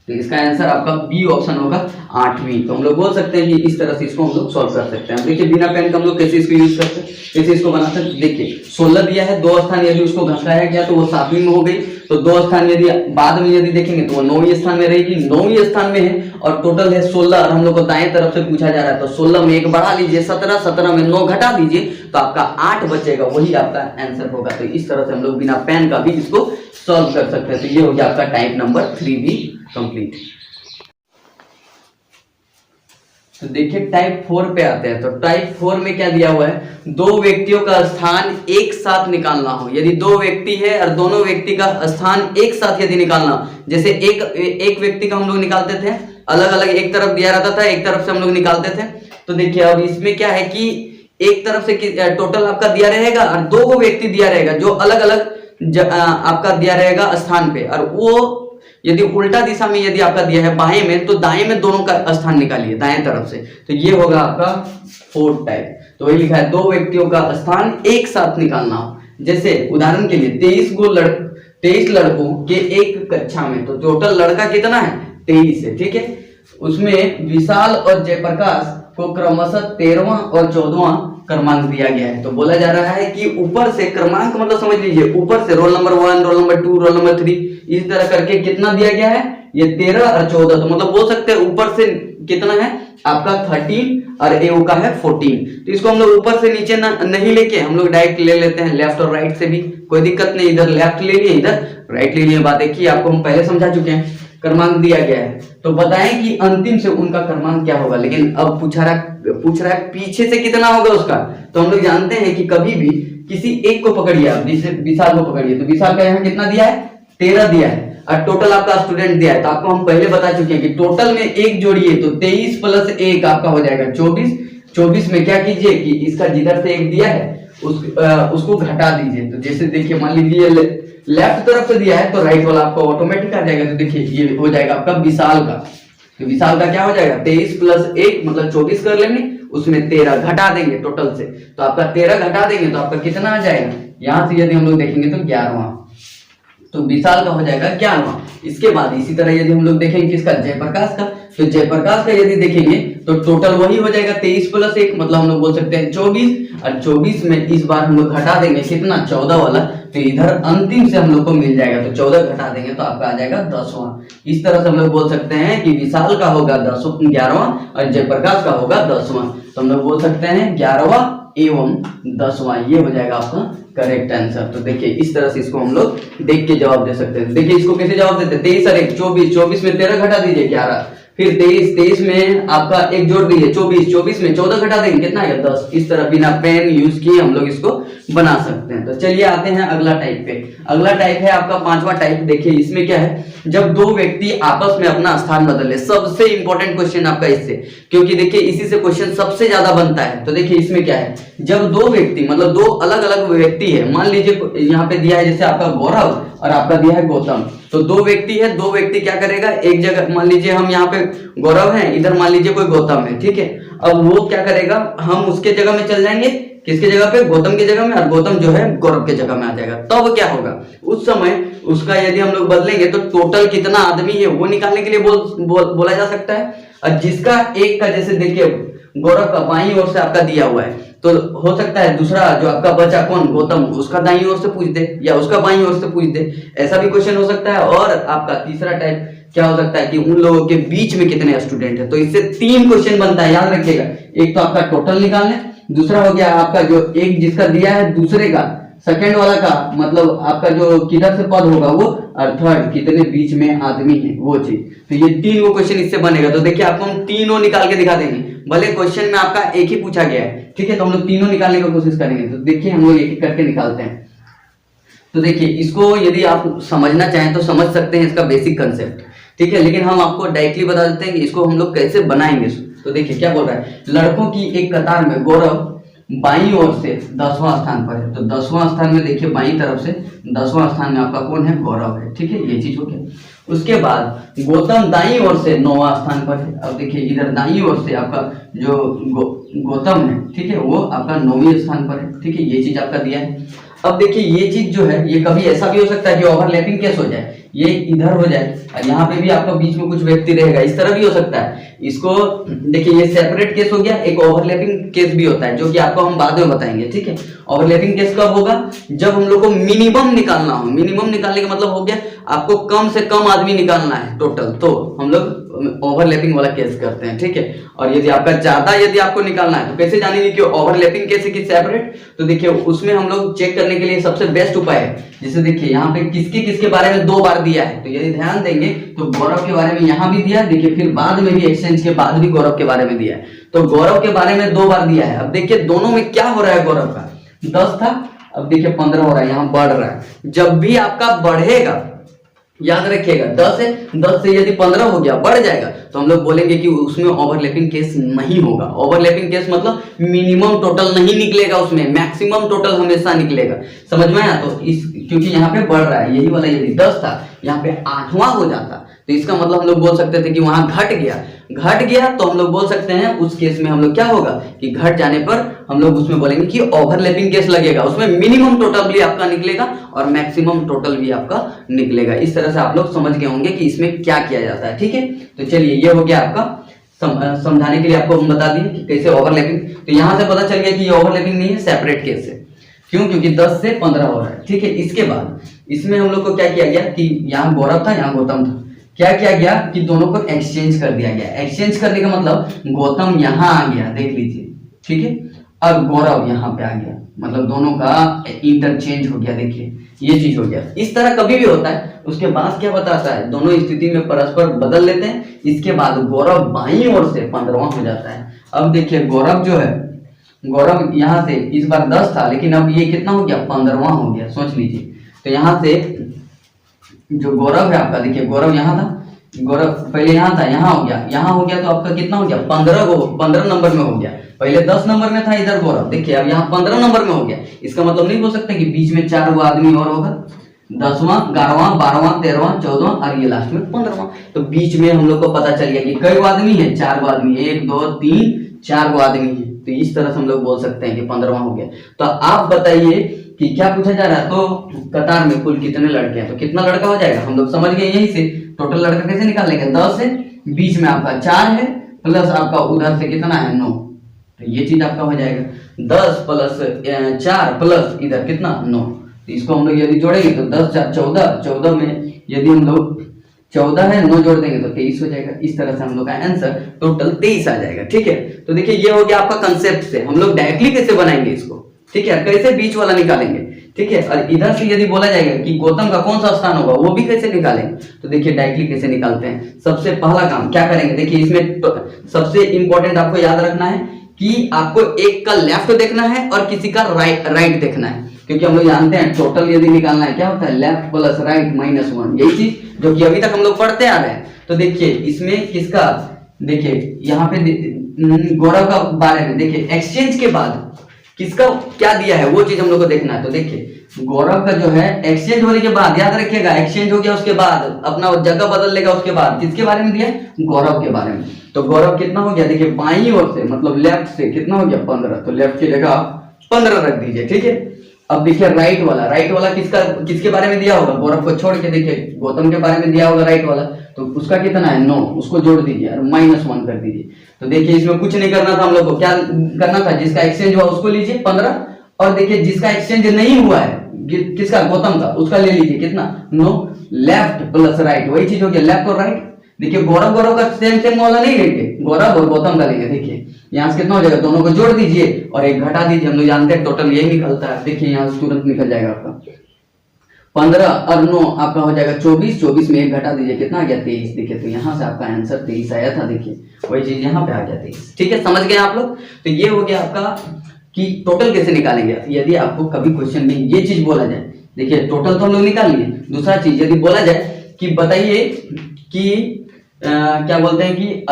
तो इसका आंसर आपका बी ऑप्शन होगा 8वीं। तो हम लोग बोल सकते हैं कि इस तरह से इसको हम लोग सॉल्व कर सकते हैं। देखिए बिना पेन का हम लोग कैसे इसको यूज करते हैं, कैसे इसको बनाते हैं। देखिए 16 दिया है, 2 स्थान यदि उसको घटाया गया तो वो 7वीं में हो गई, तो 2 स्थान यदि बाद में यदि देखेंगे तो वो 9वीं स्थान में रहेगी, 9वीं स्थान में है और टोटल है 16 और हम लोग को दाएं तरफ से पूछा जा रहा है, तो 16 में 1 बढ़ा लीजिए 17, 17 में 9 घटा दीजिए तो आपका 8 बचेगा, वही आपका आंसर होगा। तो इस तरह से हम लोग बिना पेन का भी इसको सॉल्व कर सकते हैं। तो ये हो गया आपका टाइप नंबर 3 भी कंप्लीट। तो देखिए टाइप 4 पे आते हैं। तो टाइप 4 में क्या दिया हुआ है, 2 व्यक्तियों का स्थान एक साथ निकालना हो। यदि 2 व्यक्ति है और दोनों व्यक्ति का स्थान एक साथ यदि निकालना हो, जैसे एक व्यक्ति का हम लोग निकालते थे अलग अलग, एक तरफ दिया रहता था, एक तरफ से हम लोग निकालते थे। तो देखिए अब इसमें क्या है कि एक तरफ से टोटल आपका दिया रहेगा और 2 व्यक्ति दिया रहेगा जो अलग अलग आपका दिया रहेगा स्थान पे, और वो यदि उल्टा दिशा में यदि आपका दिया है बाएं में, तो दाएं में दोनों का स्थान निकालिए दाएं तरफ से, तो ये होगा आपका 4th टाइप। तो वही लिखा है 2 व्यक्तियों का स्थान एक साथ निकालना हो। जैसे उदाहरण के लिए 23 लड़कों के एक कक्षा में, तो टोटल लड़का कितना है 23 है, ठीक है। उसमें विशाल और जयप्रकाश को क्रमशः 13वां और 14वां क्रमांक दिया गया है। तो बोला जा रहा है कि ऊपर से क्रमांक मतलब समझ लीजिए ऊपर से roll number 1, roll number 2, roll number 3 इस तरह करके कितना दिया गया है, ये 13 और 14। तो मतलब बोल सकते हैं ऊपर से कितना है आपका 13 और ए का है 14। तो इसको हम लोग ऊपर से नीचे नहीं लेके हम लोग डायरेक्ट ले लेते हैं लेफ्ट और राइट से भी, कोई दिक्कत नहीं। इधर लेफ्ट ले लिए, इधर राइट ले लिए। बात एक ही आपको हम पहले समझा चुके हैं। क्रमांक दिया गया है तो बताएं कि अंतिम से उनका क्रमांक क्या होगा। लेकिन अब पूछ रहा है पीछे से कितना होगा उसका। तो हम लोग जानते हैं कि कभी भी किसी एक को पकड़िए आप, जैसे विशाल को पकड़िए, तो विशाल का यहाँ कितना दिया है, 13 दिया है और टोटल आपका स्टूडेंट दिया है। तो आपको हम पहले बता चुके हैं कि टोटल में एक जोड़िए तो 23 प्लस 1 आपका हो जाएगा 24। 24 में क्या कीजिए कि इसका जिधर से एक दिया है उसको घटा दीजिए। तो जैसे देखिए मान लीजिए लेफ्ट तरफ से दिया है तो राइट वाला आपका ऑटोमेटिक आ जाएगा। तो देखिए ये हो जाएगा आपका विशाल का। तो विशाल का क्या हो जाएगा, 23 प्लस 1 मतलब 24 कर लेंगे, उसमें 13 घटा देंगे टोटल से। तो आपका 13 घटा देंगे तो आपका कितना आ जाएगा, यहां से यदि हम लोग देखेंगे तो 11वां। तो विशाल का हो जाएगा 11वां। इसके बाद इसी तरह यदि हम लोग देखेंगे किसका, जयप्रकाश का, तो जयप्रकाश का यदि देखेंगे तो टोटल वही हो जाएगा 23 प्लस 1 मतलब हम लोग बोल सकते हैं 24। और 24 में इस बार हम लोग घटा देंगे कितना, 14 वाला। तो इधर अंतिम से हम लोग को मिल जाएगा तो 14 घटा देंगे तो आपका आ जाएगा 10वां। इस तरह से हम लोग बोल सकते हैं कि विशाल का होगा 11वां और जयप्रकाश का होगा 10वां। तो हम लोग बोल सकते हैं 11वां एवं 10वां, ये हो जाएगा आपका करेक्ट आंसर। तो देखिए इस तरह से इसको हम लोग देख के जवाब दे सकते हैं। देखिए इसको कैसे जवाब देते हैं, 23 और 1 24, 24 में 13 घटा दीजिए 11, फिर 23, 23 में आपका एक जोड़ दीजिए 24, 24 में 14 घटा देंगे कितना है 10। इस तरह बिना पेन यूज किए हम लोग इसको बना सकते हैं। तो चलिए आते हैं अगला टाइप पे। अगला टाइप है आपका 5वां टाइप। देखिए इसमें क्या है, जब दो व्यक्ति आपस में अपना स्थान बदले। सबसे इंपॉर्टेंट क्वेश्चन आपका इससे, क्योंकि देखिए इसी से क्वेश्चन सबसे ज्यादा बनता है। तो देखिए इसमें क्या है, जब दो व्यक्ति मतलब दो अलग अलग व्यक्ति है, मान लीजिए यहाँ पे दिया है जैसे आपका गौरव और आपका दिया है गौतम। तो दो व्यक्ति है, दो व्यक्ति क्या करेगा, एक जगह मान लीजिए हम यहाँ पे गौरव है, इधर मान लीजिए कोई गौतम है, ठीक है। अब वो क्या करेगा, हम उसके जगह में चल जाएंगे, किसके जगह पे, गौतम की जगह में, और गौतम जो है गौरव के जगह में आ जाएगा। तब क्या होगा, उस समय उसका यदि हम लोग बदलेंगे तो टोटल कितना आदमी है वो निकालने के लिए बोला जा सकता है। और जिसका एक का जैसे देखिए गौरव का बाईं ओर से आपका दिया हुआ है, तो हो सकता है दूसरा जो आपका बचा कौन, गौतम, उसका दाईं ओर से पूछ दे या उसका बाईं ओर से पूछ दे, ऐसा भी क्वेश्चन हो सकता है। और आपका तीसरा टाइप क्या हो सकता है कि उन लोगों के बीच में कितने स्टूडेंट है। तो इससे 3 क्वेश्चन बनता है, याद रखिएगा। एक तो आपका टोटल निकालने, दूसरा हो गया आपका जो एक जिसका दिया है दूसरे का, सेकंड वाला का मतलब आपका जो किधर से पद होगा वो, और थर्ड कितने बीच में आदमी है वो चीज। तो ये 3 क्वेश्चन इससे बनेगा। तो देखिए आपको हम तीनों निकाल के दिखा देंगे, भले क्वेश्चन में आपका एक ही पूछा गया है, ठीक है। तो हम लोग तीनों निकालने की कोशिश करेंगे। तो देखिए हम लोग एक एक करके निकालते हैं। तो देखिए इसको यदि आप समझना चाहें तो समझ सकते हैं, इसका बेसिक कंसेप्ट, ठीक है। लेकिन हम आपको डायरेक्टली बता देते हैं कि इसको हम लोग कैसे बनाएंगे। तो देखिए क्या बोल रहा है, लड़कों की एक कतार में गौरव बाईं ओर से 10वां स्थान पर है। तो 10वां स्थान में देखिए बाईं तरफ से 10वां स्थान में आपका कौन है, गौरव है, ठीक है। ये चीज हो गया। उसके बाद गौतम दाईं ओर से 9वां स्थान पर है। अब देखिए इधर दाईं ओर से आपका जो गौतम है, ठीक है, वो आपका 9वें स्थान पर है, ठीक है। ये चीज आपका दिया है। अब देखिए ये चीज जो है ये कभी ऐसा भी हो सकता है कि ओवरलैपिंग केस हो जाए, ये इधर हो जाए और यहाँ पे भी आपका बीच में कुछ व्यक्ति रहेगा, इस तरह भी हो सकता है। इसको देखिए ये सेपरेट केस हो गया। एक ओवरलैपिंग केस भी होता है जो कि आपको हम बाद में बताएंगे, ठीक है। ओवरलैपिंग केस कब होगा, जब हम लोग को मिनिमम निकालना हो। मिनिमम निकालने का मतलब हो गया आपको कम से कम आदमी निकालना है टोटल, तो हम लोग ओवरलैपिंग वाला केस करते हैं, ठीक है। और यदि आपका ज्यादा यदि आपको निकालना है तो कैसे जानेंगे कि ओवरलैपिंग केस है कि सेपरेट। तो देखिए उसमें हम लोग चेक करने के लिए सबसे बेस्ट उपाय है, जैसे देखिए यहाँ पे किसके किसके बारे में 2 बार दिया है। तो यदि ध्यान देंगे तो गौरव के बारे में यहाँ भी दिया है, देखिए फिर बाद में भी एक्सचेंज के बाद भी गौरव के बारे में दिया है। तो गौरव के बारे में 2 बार दिया है। अब देखिए दोनों में क्या हो रहा है, गौरव का 10 था, अब देखिए 15 हो रहा है, यहाँ बढ़ रहा है। जब भी आपका बढ़ेगा याद रखिएगा 10 है, 10 से यदि 15 हो गया, बढ़ जाएगा, तो हम लोग बोलेंगे कि उसमें ओवरलैपिंग केस नहीं होगा। ओवरलैपिंग केस मतलब मिनिमम टोटल नहीं निकलेगा, उसमें मैक्सिमम टोटल हमेशा निकलेगा। समझ में आया। तो इस क्योंकि यहाँ पे बढ़ रहा है, यही वाला यदि 10 था यहाँ पे 8वां हो जाता तो इसका मतलब हम लोग बोल सकते थे कि वहां घट गया। तो हम लोग बोल सकते हैं उस केस में हम लोग क्या होगा कि घट जाने पर हम लोग उसमें बोलेंगे कि ओवरलैपिंग केस लगेगा। उसमें मिनिमम टोटल भी आपका निकलेगा और मैक्सिमम टोटल भी आपका निकलेगा। इस तरह से आप लोग समझ गए होंगे कि इसमें क्या किया जाता है, ठीक है। तो चलिए ये हो गया आपका समझाने के लिए आपको हम बता दिए कि कैसे ओवरलैपिंग। तो यहां से पता चल गया कि ये ओवरलैपिंग नहीं है, सेपरेट केस है। क्यों, क्योंकि 10 से 15 हो रहा है, ठीक है। इसके बाद इसमें हम लोग को क्या किया गया कि यहाँ गौरव था, यहाँ गौतम था, क्या किया गया कि दोनों को एक्सचेंज कर दिया गया। एक्सचेंज करने का मतलब गौतम यहाँ आ गया, देख लीजिए, ठीक है, और गौरव यहाँ पे आ गया, मतलब दोनों का इंटरचेंज हो गया। देखिए ये चीज हो गया। इस तरह कभी भी होता है। उसके बाद क्या बताता है, दोनों स्थिति में परस्पर बदल लेते हैं। इसके बाद गौरव बाईं ओर से 15वां हो जाता है। अब देखिए गौरव जो है, गौरव यहाँ से इस बार 10 था, लेकिन अब ये कितना हो गया, 15वां हो गया, सोच लीजिए। तो यहाँ से जो गौरव है आपका, देखिए गौरव यहाँ था, गौरव पहले यहाँ था, यहाँ हो गया, यहाँ हो गया, तो आपका कितना हो गया, 15 नंबर में हो गया। पहले 10 नंबर में था इधर गौरव, देखिए अब यहाँ 15 नंबर में हो गया। इसका मतलब नहीं हो सकता कि बीच में 4 आदमी और होगा, 10वां, 11वां, 12वां, 13वां, 14वां और ये लास्ट में 15वां। तो बीच में हम लोग को पता चल गया कि कई आदमी है, 4 आदमी, 1 2 3 4 आदमी है। तो इस तरह से हम लोग बोल सकते हैं कि 15वां हो गया। तो आप बताइए कि क्या पूछा जा रहा है, तो कतार में कुल कितने लड़के हैं, तो कितना लड़का हो जाएगा, हम लोग समझ गए यहीं से। टोटल लड़का कैसे निकालेंगे, 10 है, बीच में आपका 4 है, प्लस आपका उधर से कितना है, 9। तो ये चीज आपका हो जाएगा 10 + 4 प्लस इधर कितना, 9। तो इसको हम लोग यदि जोड़ेंगे तो 10 4 14, 14 में यदि हम लोग 14 है, 9 जोड़ देंगे तो 23 हो जाएगा। इस तरह से हम लोग का आंसर टोटल 23 आ जाएगा, ठीक है। तो देखिए ये हो गया आपका कंसेप्ट से। हम लोग डायरेक्टली कैसे बनाएंगे इसको, ठीक है, कैसे बीच वाला निकालेंगे, ठीक है। और इधर से यदि बोला जाएगा कि गौतम का कौन सा स्थान होगा, वो भी कैसे निकालेंगे, तो देखिए डायरेक्टली कैसे निकालते हैं। सबसे पहला काम क्या करेंगे, देखिए इसमें सबसे इंपॉर्टेंट आपको याद रखना है कि आपको एक का लेफ्ट देखना है और किसी का राइट देखना है, क्योंकि हम लोग जानते हैं टोटल यदि निकालना है क्या होता है, लेफ्ट प्लस राइट माइनस 1, यही चीज जो कि अभी तक हम लोग पढ़ते आ रहे हैं। तो देखिए इसमें किसका, देखिए यहाँ पे गौरव का बारे में, देखिए एक्सचेंज के बाद किसका क्या दिया है वो चीज हम लोग को देखना है। तो देखिए गौरव का जो है एक्सचेंज होने के बाद, याद रखिएगा एक्सचेंज हो गया, उसके बाद अपना जगह बदल लेगा, उसके बाद किसके बारे में दिया है, गौरव के बारे में। तो गौरव कितना हो गया, देखिए बाईं ओर से मतलब लेफ्ट से कितना हो गया, 15। तो लेफ्ट की जगह 15 रख दीजिए, ठीक है। अब देखिए राइट वाला किसका, किसके बारे में दिया होगा, गौरव को छोड़ के देखिए गौतम के बारे में दिया होगा राइट वाला, तो उसका कितना है, 9, उसको जोड़ दीजिए और -1 कर दीजिए। तो देखिए इसमें कुछ नहीं करना था हम लोग को, क्या करना था, जिसका एक्सचेंज हुआ उसको लीजिए 15, और देखिए जिसका एक्सचेंज नहीं हुआ है, किसका, गौतम का, उसका ले लीजिए कितना, 9। लेफ्ट प्लस राइट, वही चीज हो गया, लेफ्ट और राइट। देखिए गौरव का सेम वाला नहीं लेंगे, गौरव और गौतम का लेंगे। देखिए यहाँ से कितना हो जाएगा, दोनों को जोड़ दीजिए और एक घटा दीजिए, हम लोग जानते हैं टोटल यही निकलता है। देखिए यहाँ से तुरंत निकल जाएगा आपका 15 और 9 आपका हो जाएगा 24, 24 में एक घटा दीजिए, कितना आ गया, 23। देखिए तो यहाँ से आपका आंसर 23 आया था, देखिए वही चीज यहाँ पे आ गया 23, ठीक है, समझ गए आप लोग। तो ये हो गया आपका कि टोटल कैसे निकालेंगे। यदि आपको कभी क्वेश्चन में ये चीज बोला जाए, देखिए टोटल तो हम लोग निकाल लिए, दूसरा चीज यदि बोला जाए कि बताइए कि क्या बोलते हैं कि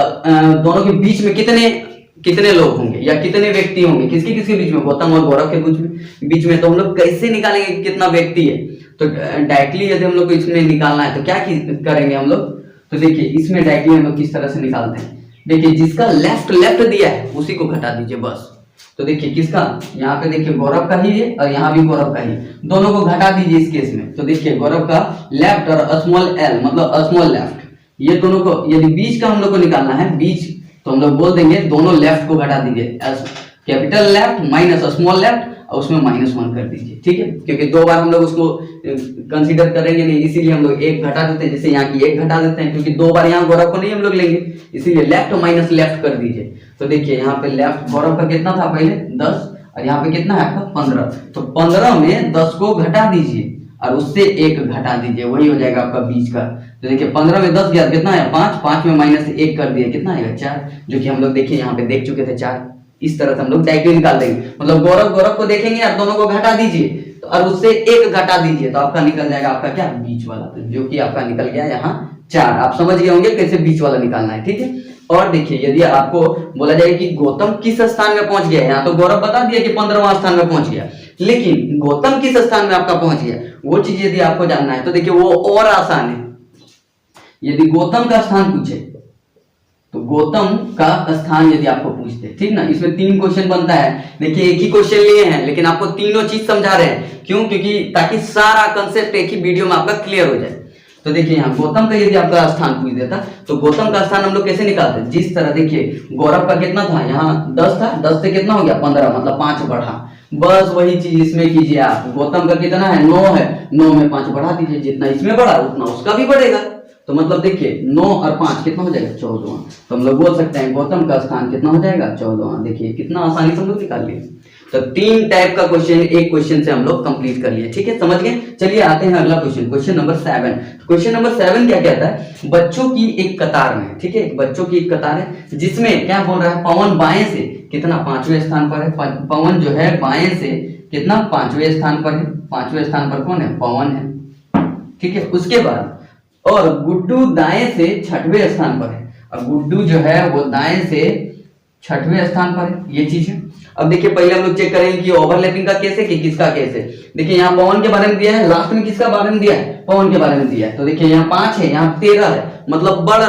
दोनों के बीच में कितने लोग होंगे या कितने व्यक्ति होंगे, किसके बीच में, गौतम और गौरव के बीच में, तो हम लोग कैसे निकालेंगे कितना व्यक्ति है। तो डायरेक्टली यदि हम लोग को इसमें निकालना है तो क्या करेंगे हम लोग, तो देखिए इसमें डायरेक्टली हम लोग किस तरह से निकालते हैं, देखिए जिसका लेफ्ट दिया है उसी को घटा दीजिए बस। तो देखिए किसका, यहाँ पे देखिए गौरव का ही है और यहाँ भी गौरव का ही, दोनों को घटा दीजिए इस केस में। तो देखिए गौरव का लेफ्ट और स्मॉल एल मतलब स्मॉल लेफ्ट, ये दोनों को यदि बीच का हम लोग को निकालना है, बीच, तो हम लोग बोल देंगे दोनों लेफ्ट को घटा दीजिए, capital left minus small left और उसमें -1 कर दीजिए, ठीक है। क्योंकि 2 बार हम लोग उसको कंसीडर करेंगे नहीं, इसीलिए हम लोग एक घटा देते हैं, जैसे यहाँ की एक घटा देते हैं, क्योंकि 2 बार यहाँ गौरव को नहीं हम लोग लेंगे, इसीलिए लेफ्ट माइनस लेफ्ट कर दीजिए। तो देखिए यहाँ पे लेफ्ट गौरव का कितना था पहले 10 और यहाँ पे कितना है आपका 15, तो 15 में 10 को घटा दीजिए और उससे 1 घटा दीजिए, वही हो जाएगा आपका बीच का। तो देखिए 15 में 10 गया, कितना है 5, 5 में -1 कर दिए, कितना आएगा 4, जो कि हम लोग देखिए यहाँ पे देख चुके थे 4। इस तरह से हम लोग डायरेक्टली निकाल देंगे, मतलब गौरव को देखेंगे और दोनों को घटा दीजिए तो और उससे 1 घटा दीजिए, तो आपका निकल जाएगा आपका क्या, बीच वाला, तो जो कि आपका निकल गया यहाँ 4। आप समझ गए होंगे कैसे बीच वाला निकालना है, ठीक है। और देखिए यदि आपको बोला जाए कि गौतम किस स्थान में पहुंच गया, यहाँ तो गौरव बता दिया कि 15वां स्थान में पहुंच गया, लेकिन गौतम किस स्थान में आपका पहुंच गया, वो चीज यदि आपको जानना है तो देखिए वो और आसान है। यदि गौतम का स्थान पूछे तो गौतम का स्थान यदि आपको पूछते, ठीक ना, इसमें 3 क्वेश्चन बनता है। देखिए एक ही क्वेश्चन लिए हैं लेकिन आपको तीनों चीज समझा रहे हैं, क्यों, क्योंकि ताकि सारा कंसेप्ट एक ही वीडियो में आपका क्लियर हो जाए। तो देखिए यहाँ गौतम का यदि आपका स्थान पूछ देता तो गौतम का स्थान हम लोग कैसे निकालते, जिस तरह देखिए गौरव का कितना था, यहाँ 10 था, 10 से कितना हो गया 15, मतलब 5 बढ़ा, बस वही चीज इसमें कीजिए आप। गौतम का कितना है 9 है, 9 में 5 बढ़ा दीजिए, जितना इसमें बढ़ा उतना उसका भी बढ़ेगा। तो मतलब देखिए 9 और 5 कितना हो जाएगा 14वां। तो हम लोग बोल सकते हैं गौतम का स्थान कितना हो जाएगा 14वां। देखिए कितना आसानी से हम लोग निकाल लिए। तो 3 टाइप का क्वेश्चन एक क्वेश्चन से हम लोग कंप्लीट कर लिए। ठीक है, समझ गए। चलिए आते हैं अगला question, question number 7। Question number 7 क्या कहता है, बच्चों की एक कतार में, ठीक है, बच्चों की एक कतार है जिसमें क्या बोल रहा है, पवन बाएं से कितना 5वें स्थान पर है। पवन जो है बाएं से कितना 5वें स्थान पर है। 5वें स्थान पर कौन है, पवन है। ठीक है, उसके बाद और गुड्डू दाएं से 6वें स्थान पर है। अब गुड्डू जो है वो दाएं से 6वें स्थान पर है, ये चीज है। अब देखिए पहले हम लोग चेक करेंगे कि ओवरलैपिंग का केस है कि किसका केस है। देखिए यहाँ पवन के बारे में दिया है, लास्ट में किसका बारे में दिया है, पवन के बारे में दिया है। तो देखिए यहाँ 5 है, यहाँ 13 है, मतलब बढ़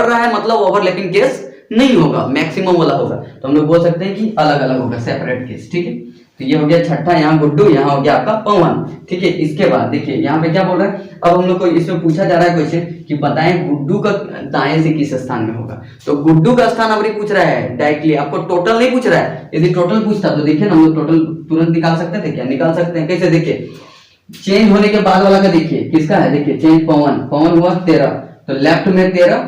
रहा है, मतलब ओवरलैपिंग केस नहीं होगा, मैक्सिमम वाला होगा। तो हम लोग बोल सकते हैं कि अलग अलग होगा, सेपरेट केस। ठीक है, तो ये हो गया 6ठा, यहाँ गुड्डू, यहाँ हो गया आपका पवन। ठीक है, इसके बाद देखिए यहाँ पे क्या बोल रहा है, अब हम लोग को इसमें पूछा जा रहा है क्वेश्चन कि बताएं गुड्डू का दाएं से किस स्थान में होगा। तो गुड्डू का स्थान अब पूछ रहा है डायरेक्टली, आपको टोटल नहीं पूछ रहा है। यदि टोटल पूछता तो देखिए ना हम लोग टोटल तुरंत निकाल सकते थे। क्या निकाल सकते हैं, कैसे, देखिए चेंज होने के बाद वाला का देखिए किसका है, देखिए चेंज पवन हुआ 13, तो लेफ्ट में 13,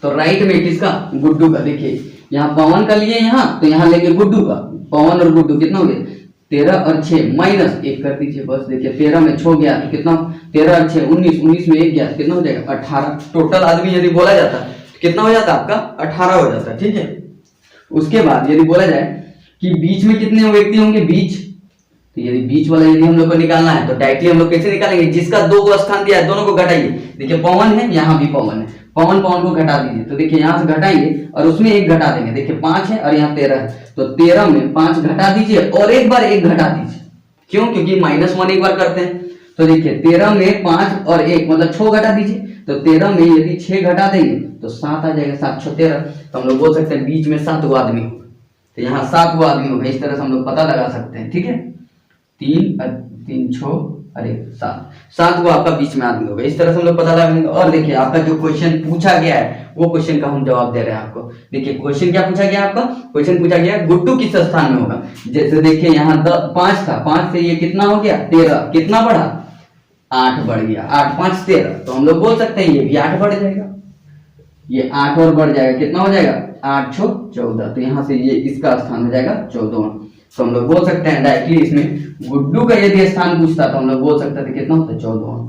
तो राइट में किसका, गुड्डू का। देखिए यहाँ पवन का लिए यहाँ, तो यहाँ लेंगे गुड्डू का। पवन और गुड्डू कितना हो गया 13 और 6 माइनस 1 कर दीजिए बस। देखिए 13 में 6 गया तो कितना, 13 और 6 19, 19 में 1 गया तो कितना हो जाएगा 18। टोटल आदमी यदि बोला जाता तो कितना हो जाता आपका 18 हो जाता। ठीक है, उसके बाद यदि बोला जाए कि बीच में कितने व्यक्ति होंगे, बीच, तो यदि बीच वाला यदि हम लोग को निकालना है तो डायरेक्टली हम लोग कैसे निकालेंगे, जिसका 2 को स्थान दिया है दोनों को घटाइए। देखिए पवन है, यहाँ भी पवन है, पवन को घटा दीजिए। तो देखिए यहाँ से घटाएंगे और उसमें 1 घटा देंगे। देखिए 5 है और यहाँ 13 है, तो 13 में 5 घटा दीजिए और एक बार 1 घटा दीजिए। क्यों, क्योंकि -1 एक बार करते हैं। तो देखिए 13 में 5 और 1 मतलब 6 घटा दीजिए। तो 13 में यदि 6 घटा देंगे तो 7 आ जाएगा, 7 6 13। तो हम लोग बोल सकते हैं बीच में 7 गो आदमी होगा, तो यहाँ 7 गो आदमी होगा। इस तरह से हम लोग पता लगा सकते हैं। ठीक है, 3 6 अरे 7 गो आपका बीच में आदमी होगा। इस तरह से हम लोग पता लगाएंगे। और देखिए आपका जो क्वेश्चन पूछा गया है वो क्वेश्चन का हम जवाब दे रहे हैं आपको। देखिए क्वेश्चन क्या पूछा गया, आपका क्वेश्चन पूछा गया गुड्डू किस स्थान में होगा। जैसे देखिए यहाँ 5 था, 5 से ये कितना हो गया 13, कितना बढ़ा 8 बढ़ गया, 8 5 13। तो हम लोग बोल सकते हैं ये भी 8 बढ़ जाएगा, ये 8 और बढ़ जाएगा, कितना हो जाएगा 8 6 14। तो यहाँ से ये इसका स्थान हो जाएगा 14वां। तो हम लोग बोल सकते हैं डायरेक्टली इसमें गुड्डू का यदि स्थान पूछता तो हम लोग बोल सकते थे कितना होता है 14वां।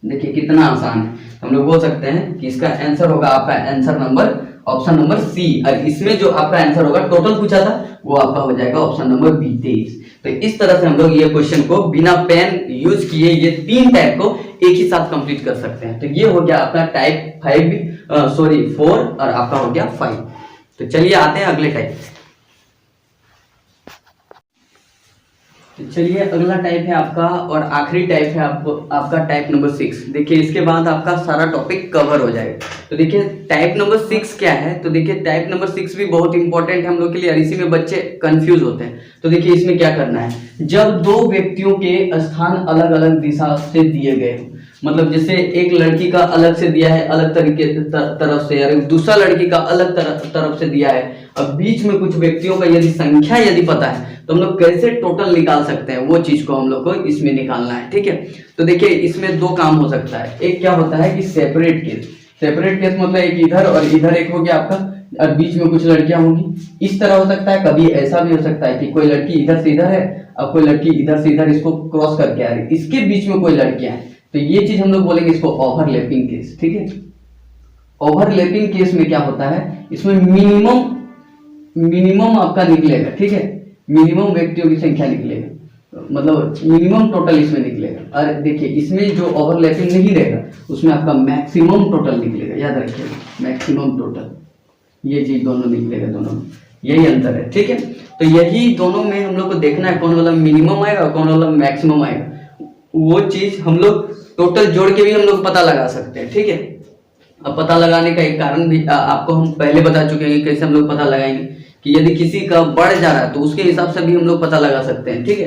देखिए कितना आसान है। हम लोग बोल सकते हैं कि इसका आंसर होगा आपका answer number option number C. और इसमें जो आपका आंसर होगा टोटल पूछा था वो आपका हो जाएगा ऑप्शन नंबर बी 23। तो इस तरह से हम लोग ये क्वेश्चन को बिना पेन यूज किए ये 3 टाइप को एक ही साथ कंप्लीट कर सकते हैं। तो ये हो गया आपका टाइप 4 और आपका हो गया 5। तो चलिए आते हैं अगले टाइप। तो चलिए अगला टाइप है आपका और आखिरी टाइप है आपका टाइप नंबर 6। देखिए इसके बाद आपका सारा टॉपिक कवर हो जाएगा। तो देखिए टाइप नंबर 6 क्या है, तो देखिए टाइप नंबर 6 भी बहुत इंपॉर्टेंट है हम लोग के लिए और इसी में बच्चे कंफ्यूज होते हैं। तो देखिए इसमें क्या करना है, जब 2 व्यक्तियों के स्थान अलग अलग दिशा से दिए गए, मतलब जैसे एक लड़की का अलग से दिया है अलग तरीके तरफ से और दूसरा लड़की का अलग तरफ से दिया है, अब बीच में कुछ व्यक्तियों का यदि संख्या यदि पता है तो हम लोग कैसे टोटल निकाल सकते हैं, वो चीज को हम लोग को इसमें निकालना है। ठीक है, तो देखिए इसमें 2 काम हो सकता है। एक क्या होता है कि सेपरेट केस। सेपरेट केस मतलब एक इधर और इधर एक हो गया आपका और बीच में कुछ लड़कियां होंगी। इस तरह हो सकता है, कभी ऐसा भी हो सकता है कि कोई लड़की इधर से इधर है और कोई लड़की इधर से इधर इसको क्रॉस करके आ रही है, इसके बीच में कोई लड़कियां हैं, तो ये चीज हम लोग बोलेंगे इसको ओवरलैपिंग केस। ठीक है, ओवरलैपिंग केस में क्या होता है, इसमें मिनिमम आपका निकलेगा। ठीक है, मिनिमम व्यक्तियों की संख्या निकलेगा, मतलब मिनिमम टोटल इसमें निकलेगा। और देखिए इसमें जो ओवरलैपिंग नहीं रहेगा उसमें आपका मैक्सिमम टोटल निकलेगा। याद रखिएगा मैक्सिमम टोटल, ये चीज दोनों निकलेगा, दोनों यही अंतर है। ठीक है, तो यही दोनों में हम लोग को देखना है कौन वाला मिनिमम आएगा और कौन वाला मैक्सिमम आएगा। वो चीज हम लोग टोटल जोड़ के भी हम लोग पता लगा सकते हैं। ठीक है, अब पता लगाने का एक कारण भी आपको हम पहले बता चुके हैं कैसे हम लोग पता लगाएंगे कि यदि किसी का बढ़ जा रहा है तो उसके हिसाब से भी हम लोग पता लगा सकते हैं। ठीक है,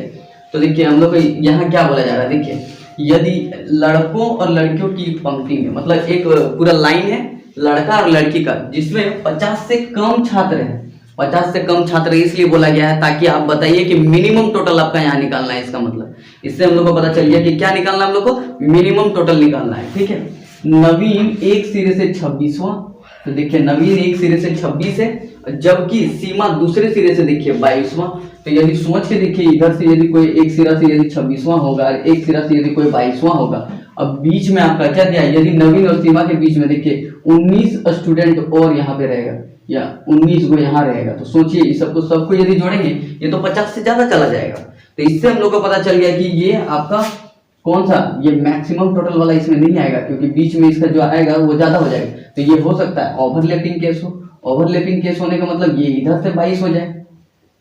तो देखिए हम लोग को यहाँ क्या बोला जा रहा है, देखिए यदि लड़कों और लड़कियों की पंक्ति में, मतलब एक पूरा लाइन है लड़का और लड़की का जिसमें 50 से कम छात्र हैं, 50 से कम छात्र इसलिए बोला गया है ताकि आप बताइए कि मिनिमम टोटल आपका यहाँ निकालना है। इसका मतलब इससे हम लोग को पता चल गया कि क्या निकालना है, हम लोग को मिनिमम टोटल निकालना है। ठीक है, नवीन एक सिरे से 26वां, तो देखिए नवीन एक सिरे से 26 है, जबकि सीमा दूसरे सिरे से देखिए 22वां। तो यदि सोच के देखिए इधर से यदि कोई एक सिरा से यदि 26वां होगा, एक सिरा से यदि कोई 22वां होगा, अब बीच में आपका क्या दिया है, यदि नवीन और सीमा के बीच में देखिए 19 स्टूडेंट और यहाँ पे रहेगा या 19 को यहाँ रहेगा, तो सोचिए इस सबको यदि जोड़ेंगे ये तो 50 से ज्यादा चला जाएगा। तो इससे हम लोग को पता चल गया कि ये आपका कौन सा, ये मैक्सिमम टोटल वाला इसमें नहीं आएगा, क्योंकि बीच में इसका जो आएगा वो ज्यादा हो जाएगा। तो ये हो सकता है ओवरलैपिंग केस हो। ओवरलैपिंग केस होने का मतलब ये इधर से 22 हो जाए,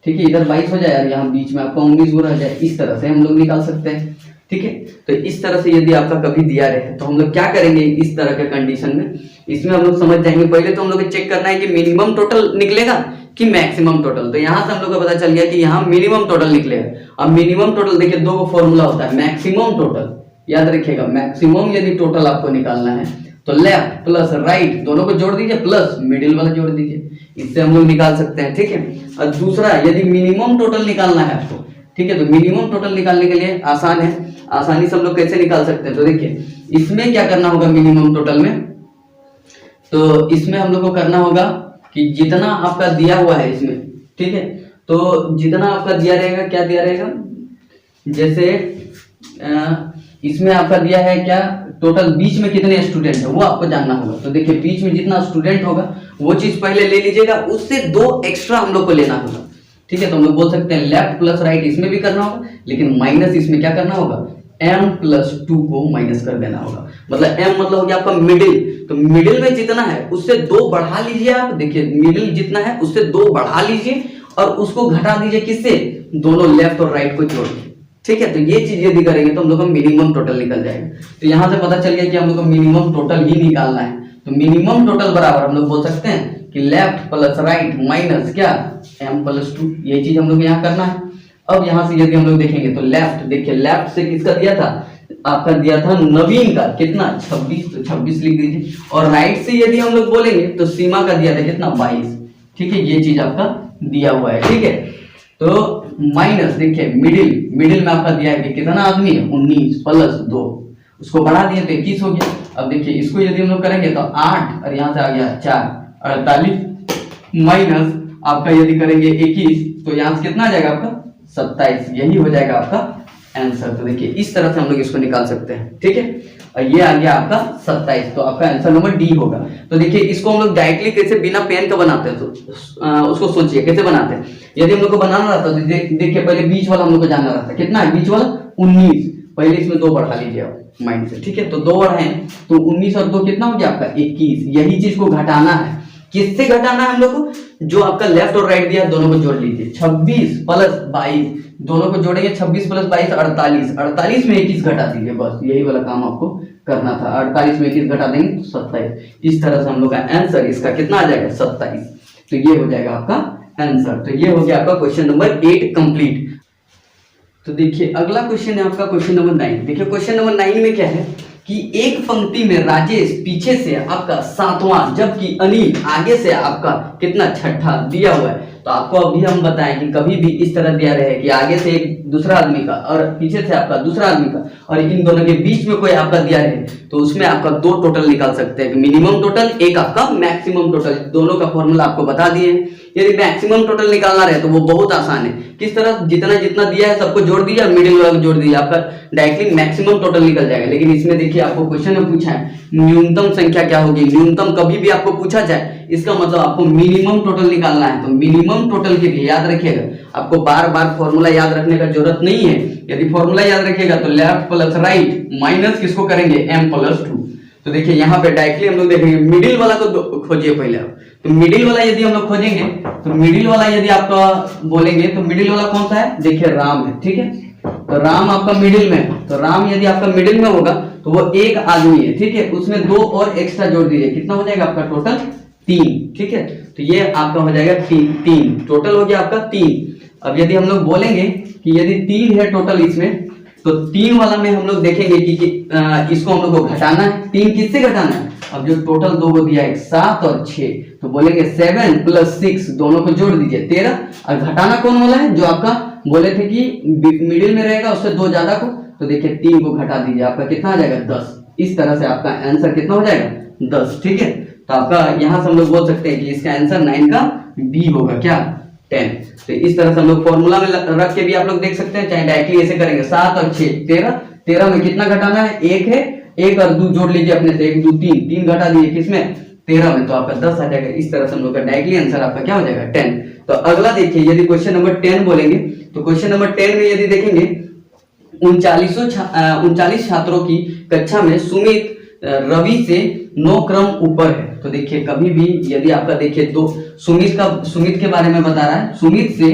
ठीक है, इधर 22 हो जाए और यहाँ बीच में आपका 19 हो रह जाए। इस तरह से हम लोग निकाल सकते हैं, ठीक है। तो इस तरह से यदि आपका कभी दिया रहे तो हम लोग क्या करेंगे इस तरह के कंडीशन में, इसमें हम लोग समझ जाएंगे। पहले तो हम लोग चेक करना है कि मिनिमम टोटल निकलेगा कि मैक्सिमम टोटल। तो यहाँ से हम लोग को पता चल गया कि यहाँ मिनिमम टोटल निकलेगा। अब मिनिमम टोटल देखिए दो फॉर्मूला होता है, मैक्सिमम टोटल, याद रखिएगा मैक्सिमम यदि टोटल आपको निकालना है तो लेफ्ट प्लस राइट दोनों को जोड़ दीजिए, प्लस मिडिल वाला जोड़ दीजिए, इससे हम लोग निकाल सकते हैं, ठीक है। और दूसरा यदि मिनिमम टोटल निकालना है आपको, ठीक है, तो मिनिमम टोटल निकालने के लिए आसान है, आसानी से हम लोग कैसे निकाल सकते हैं। तो देखिए इसमें क्या करना होगा मिनिमम टोटल में, तो इसमें हम लोग को करना होगा कि जितना आपका दिया हुआ है इसमें, ठीक है, तो जितना आपका दिया रहेगा, क्या दिया रहेगा, जैसे इसमें आपका दिया है क्या, टोटल बीच में कितने स्टूडेंट है वो आपको जानना होगा। तो देखिए बीच में जितना स्टूडेंट होगा वो चीज पहले ले लीजिएगा, उससे 2 एक्स्ट्रा हम लोग को लेना होगा, ठीक है। तो हम लोग बोल सकते हैं लेफ्ट प्लस राइट इसमें भी करना होगा, लेकिन माइनस इसमें क्या करना होगा, m+2 को माइनस कर देना होगा। मतलब m मतलब हो गया आपका मिडिल, तो मिडिल में जितना है उससे 2 बढ़ा लीजिए आप, देखिए मिडिल जितना है उससे 2 बढ़ा लीजिए और उसको घटा दीजिए किससे, दोनों लेफ्ट और राइट को जोड़ के, ठीक है। तो ये चीज यदि करेंगे तो हम लोग का मिनिमम टोटल निकल जाएगा। तो यहाँ से पता चल गया कि हम लोग को मिनिमम टोटल ही निकालना है। तो मिनिमम टोटल बराबर हम लोग बोल सकते हैं कि लेफ्ट प्लस राइट माइनस क्या, m+2, ये चीज हम लोग यहाँ करना है। अब यहाँ से यदि हम लोग देखेंगे तो लेफ्ट, देखिए लेफ्ट से किसका दिया था, आपका दिया था नवीन का, कितना 26, तो 26 लिख दीजिए। और राइट से यदि हम लोग बोलेंगे तो सीमा का दिया था कितना 22, ठीक है, ये चीज आपका दिया हुआ है, ठीक है। तो माइनस देखिए मिडिल में आपका दिया है कि कितना आदमी है 19 प्लस 2, उसको बढ़ा दिए तो 21 हो गया। अब देखिए इसको यदि हम लोग करेंगे तो 8 और यहाँ से आ गया 4, 48 माइनस आपका यदि करेंगे 21 तो यहाँ से कितना आ जाएगा आपका 27, यही हो जाएगा आपका आंसर। तो देखिए इस तरह से हम लोग इसको निकाल सकते हैं, ठीक है। और ये आ गया आपका 27, तो आपका आंसर नंबर डी होगा। तो देखिए इसको हम लोग डायरेक्टली कैसे बिना पेन का बनाते हैं, तो उसको सोचिए कैसे बनाते हैं। यदि हम लोग को बनाना रहता तो देखिए पहले बीच वाला हम लोग को जानना रहता, कितना है बीच वाला 19, पहले इसमें 2 बढ़ा लीजिए आप माइंड से, ठीक है। तो 2 बढ़ाएं तो 19 और 2 कितना हो गया आपका 21, यही चीज को घटाना है। किससे घटाना है हम लोग को, जो आपका लेफ्ट और राइट दिया है दोनों को जोड़ लीजिए, 26 प्लस 22 दोनों को जोड़ेंगे, 26 प्लस 22 48, 48 में 21 घटा दीजिए, बस यही वाला काम आपको करना था। 48 में 21 घटा देंगे तो 27, इस तरह से हम लोग का आंसर इसका कितना आ जाएगा 27। तो ये हो जाएगा आपका आंसर। तो ये हो गया आपका क्वेश्चन नंबर 8 कंप्लीट। तो देखिए अगला क्वेश्चन है आपका क्वेश्चन नंबर 9। देखिए क्वेश्चन नंबर 9 में क्या है कि एक पंक्ति में राजेश पीछे से आपका 7वां, जबकि अनिल आगे से आपका कितना 6ठा दिया हुआ है। तो आपको अभी हम बताएं कि कभी भी इस तरह दिया रहे कि आगे से एक दूसरा आदमी का और पीछे से आपका दूसरा आदमी का और इन दोनों के बीच में कोई आपका दिया रहे तो उसमें आपका 2 टोटल निकाल सकते हैं, मिनिमम टोटल, एक आपका मैक्सिमम टोटल। दोनों का फॉर्मूला आपको बता दिए हैं। यदि मैक्सिमम टोटल निकालना रहे तो वो बहुत आसान है। किस तरह, जितना जितना दिया है सबको जोड़ दीजिए और मिडिल वाला को जोड़ दीजिए, आपका डायरेक्टली मैक्सिमम टोटल निकल जाएगा। लेकिन इसमें देखिए आपको क्वेश्चन में पूछा है न्यूनतम संख्या क्या होगी। न्यूनतम कभी भी आपको पूछा जाए इसका मतलब आपको मिनिमम टोटल निकालना है। तो मिनिमम टोटल के लिए याद रखिएगा, आपको बार बार फॉर्मूला याद रखने का जरूरत नहीं है। यदि फॉर्मूला याद रखिएगा तो लेफ्ट प्लस राइट माइनस किसको करेंगे m+2। तो देखिए यहाँ पे डायरेक्टली हम लोग देखेंगे मिडिल वाला को खोजिए पहले आप। तो मिडिल वाला यदि हम लोग खोजेंगे तो मिडिल वाला यदि आपका बोलेंगे तो मिडिल वाला कौन सा है, देखिए राम है, ठीक है। तो राम आपका मिडिल में, तो राम यदि आपका मिडिल में होगा तो वो एक आदमी है, ठीक है। उसमें 2 और एक्स्ट्रा जोड़ दीजिए, कितना हो जाएगा आपका टोटल 3, ठीक है। तो ये आपका हो जाएगा 3 टोटल हो गया आपका 3। अब यदि हम लोग बोलेंगे कि यदि 3 है टोटल इसमें तो 3 वाला में हम लोग देखेंगे कि इसको हम लोग को घटाना है। 3 किससे घटाना है, अब जो टोटल 2 को दिया है 7 और 6, तो बोलेंगे 7 + 6 दोनों को जोड़ दीजिए 13। और घटाना कौन वाला है, जो आपका बोले थे कि मिडिल में रहेगा उससे 2 ज्यादा को। तो देखिए 3 को घटा दीजिए, आपका कितना आ जाएगा 10। इस तरह से आपका आंसर कितना हो जाएगा 10। ठीक है, तो आपका यहाँ से हम लोग बोल सकते हैं कि इसका आंसर 9 का बी होगा, क्या 10। तो इस तरह से हम लोग फॉर्मूला में रख के भी आप लोग देख सकते हैं, चाहे डायरेक्टली ऐसे करेंगे 7 और 6 13, 13 में कितना घटाना है, 1 है, 1 और 2 जोड़ लीजिए अपने से, 1 2 3, 3 घटा दिए किसमें 13 में, तो आपका 10 आ जाएगा। इस तरह से हम लोग का डायरेक्टली आंसर आपका क्या हो जाएगा 10। तो अगला देखिए, यदि क्वेश्चन नंबर 10 बोलेंगे तो क्वेश्चन नंबर 10 में यदि देखेंगे 39 छात्रों की कक्षा में सुमित रवि से 9 क्रम ऊपर है। तो देखिए कभी भी यदि आपका देखिए तो सुमित के बारे में बता रहा है, सुमित से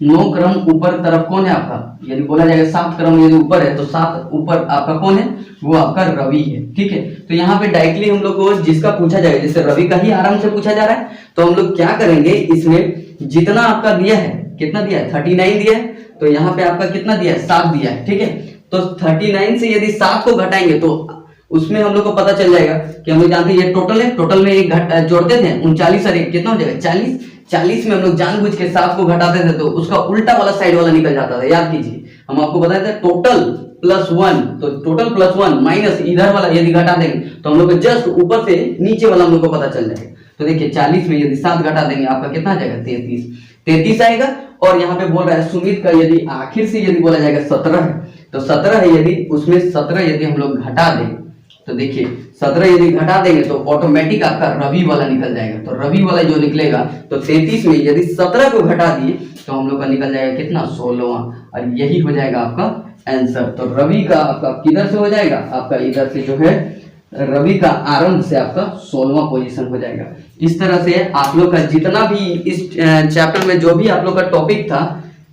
9 क्रम ऊपर तरफ कौन है आपका, यदि बोला जाएगा 7 क्रम यदि ऊपर है तो 7 ऊपर आपका कौन है, वो आपका रवि है। ठीक है, तो यहाँ पे डायरेक्टली हम लोग को जिसका पूछा जाएगा, जैसे रवि का ही आराम से पूछा जा रहा है, तो हम लोग क्या करेंगे, इसमें जितना आपका दिया है, कितना दिया है 39 दिया है, तो यहाँ पे आपका कितना दिया है 7 दिया है। ठीक है, तो 39 से यदि 7 को घटाएंगे तो उसमें हम लोग को पता चल जाएगा कि हम लोग जानते हैं ये टोटल है, टोटल में एक जोड़ते थे 39 और 1 कितना हो जाएगा 40, 40 में हम लोग जानबूझ के 7 को घटाते थे तो उसका उल्टा वाला साइड वाला निकल जाता था। याद कीजिए, हम आपको बताए थे टोटल +1, तो टोटल +1 माइनस इधर वाला यदि घटा देंगे तो हम लोग को जस्ट ऊपर से नीचे वाला हम लोग को पता चल जाएगा। तो देखिए 40 में यदि 7 घटा देंगे आपका कितना आ जाएगा 33 आएगा। और यहाँ पे बोल रहा है सुमित का यदि आखिर से यदि बोला जाएगा 17 है, तो 17 है, यदि उसमें 17 यदि हम लोग घटा दें तो देखिए 17 यदि घटा देंगे तो ऑटोमेटिक आपका रवि वाला निकल जाएगा। तो रवि वाला जो निकलेगा तो 33 में यदि 17 को घटा दिए तो हम लोग का निकल जाएगा कितना 16वां, और यही हो जाएगा आपका आंसर। तो रवि का आपका किधर से हो जाएगा, आपका इधर से जो है रवि का आरंभ से आपका 16वां पोजीशन हो जाएगा। इस तरह से आप लोग का जितना भी इस चैप्टर में जो भी आप लोग का टॉपिक था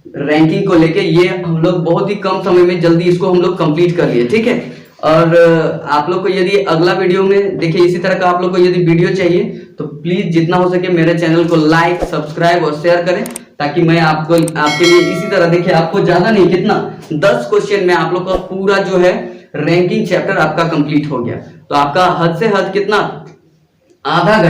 रैंकिंग को लेके, ये हम लोग बहुत ही कम समय में जल्दी इसको हम लोग कंप्लीट कर लिए। ठीक है, और आप लोग को यदि अगला वीडियो में देखिए इसी तरह का आप लोग को यदि वीडियो चाहिए तो प्लीज जितना हो सके मेरे चैनल को लाइक सब्सक्राइब और शेयर करें, ताकि मैं आपको आपके लिए इसी तरह देखिए आपको ज्यादा नहीं कितना 10 क्वेश्चन में आप लोग का पूरा जो है रैंकिंग चैप्टर आपका कंप्लीट हो गया। तो आपका हद से हद कितना आधा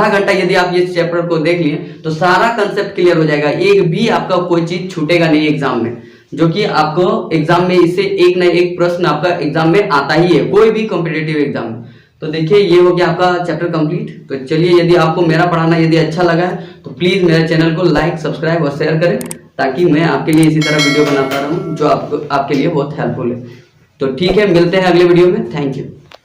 घंटा यदि आप इस चैप्टर को देख लिए तो सारा कंसेप्ट क्लियर हो जाएगा। एक भी आपका कोई चीज छूटेगा नहीं एग्जाम में, जो कि आपको एग्जाम में इससे एक न एक प्रश्न आपका एग्जाम में आता ही है, कोई भी कॉम्पिटिटिव एग्जाम में। तो देखिए ये हो गया आपका चैप्टर कंप्लीट। तो चलिए, यदि आपको मेरा पढ़ाना यदि अच्छा लगा है तो प्लीज मेरे चैनल को लाइक सब्सक्राइब और शेयर करें, ताकि मैं आपके लिए इसी तरह वीडियो बनाता रहूं जो आपके लिए बहुत हेल्पफुल है। तो ठीक है, मिलते हैं अगले वीडियो में। Thank you.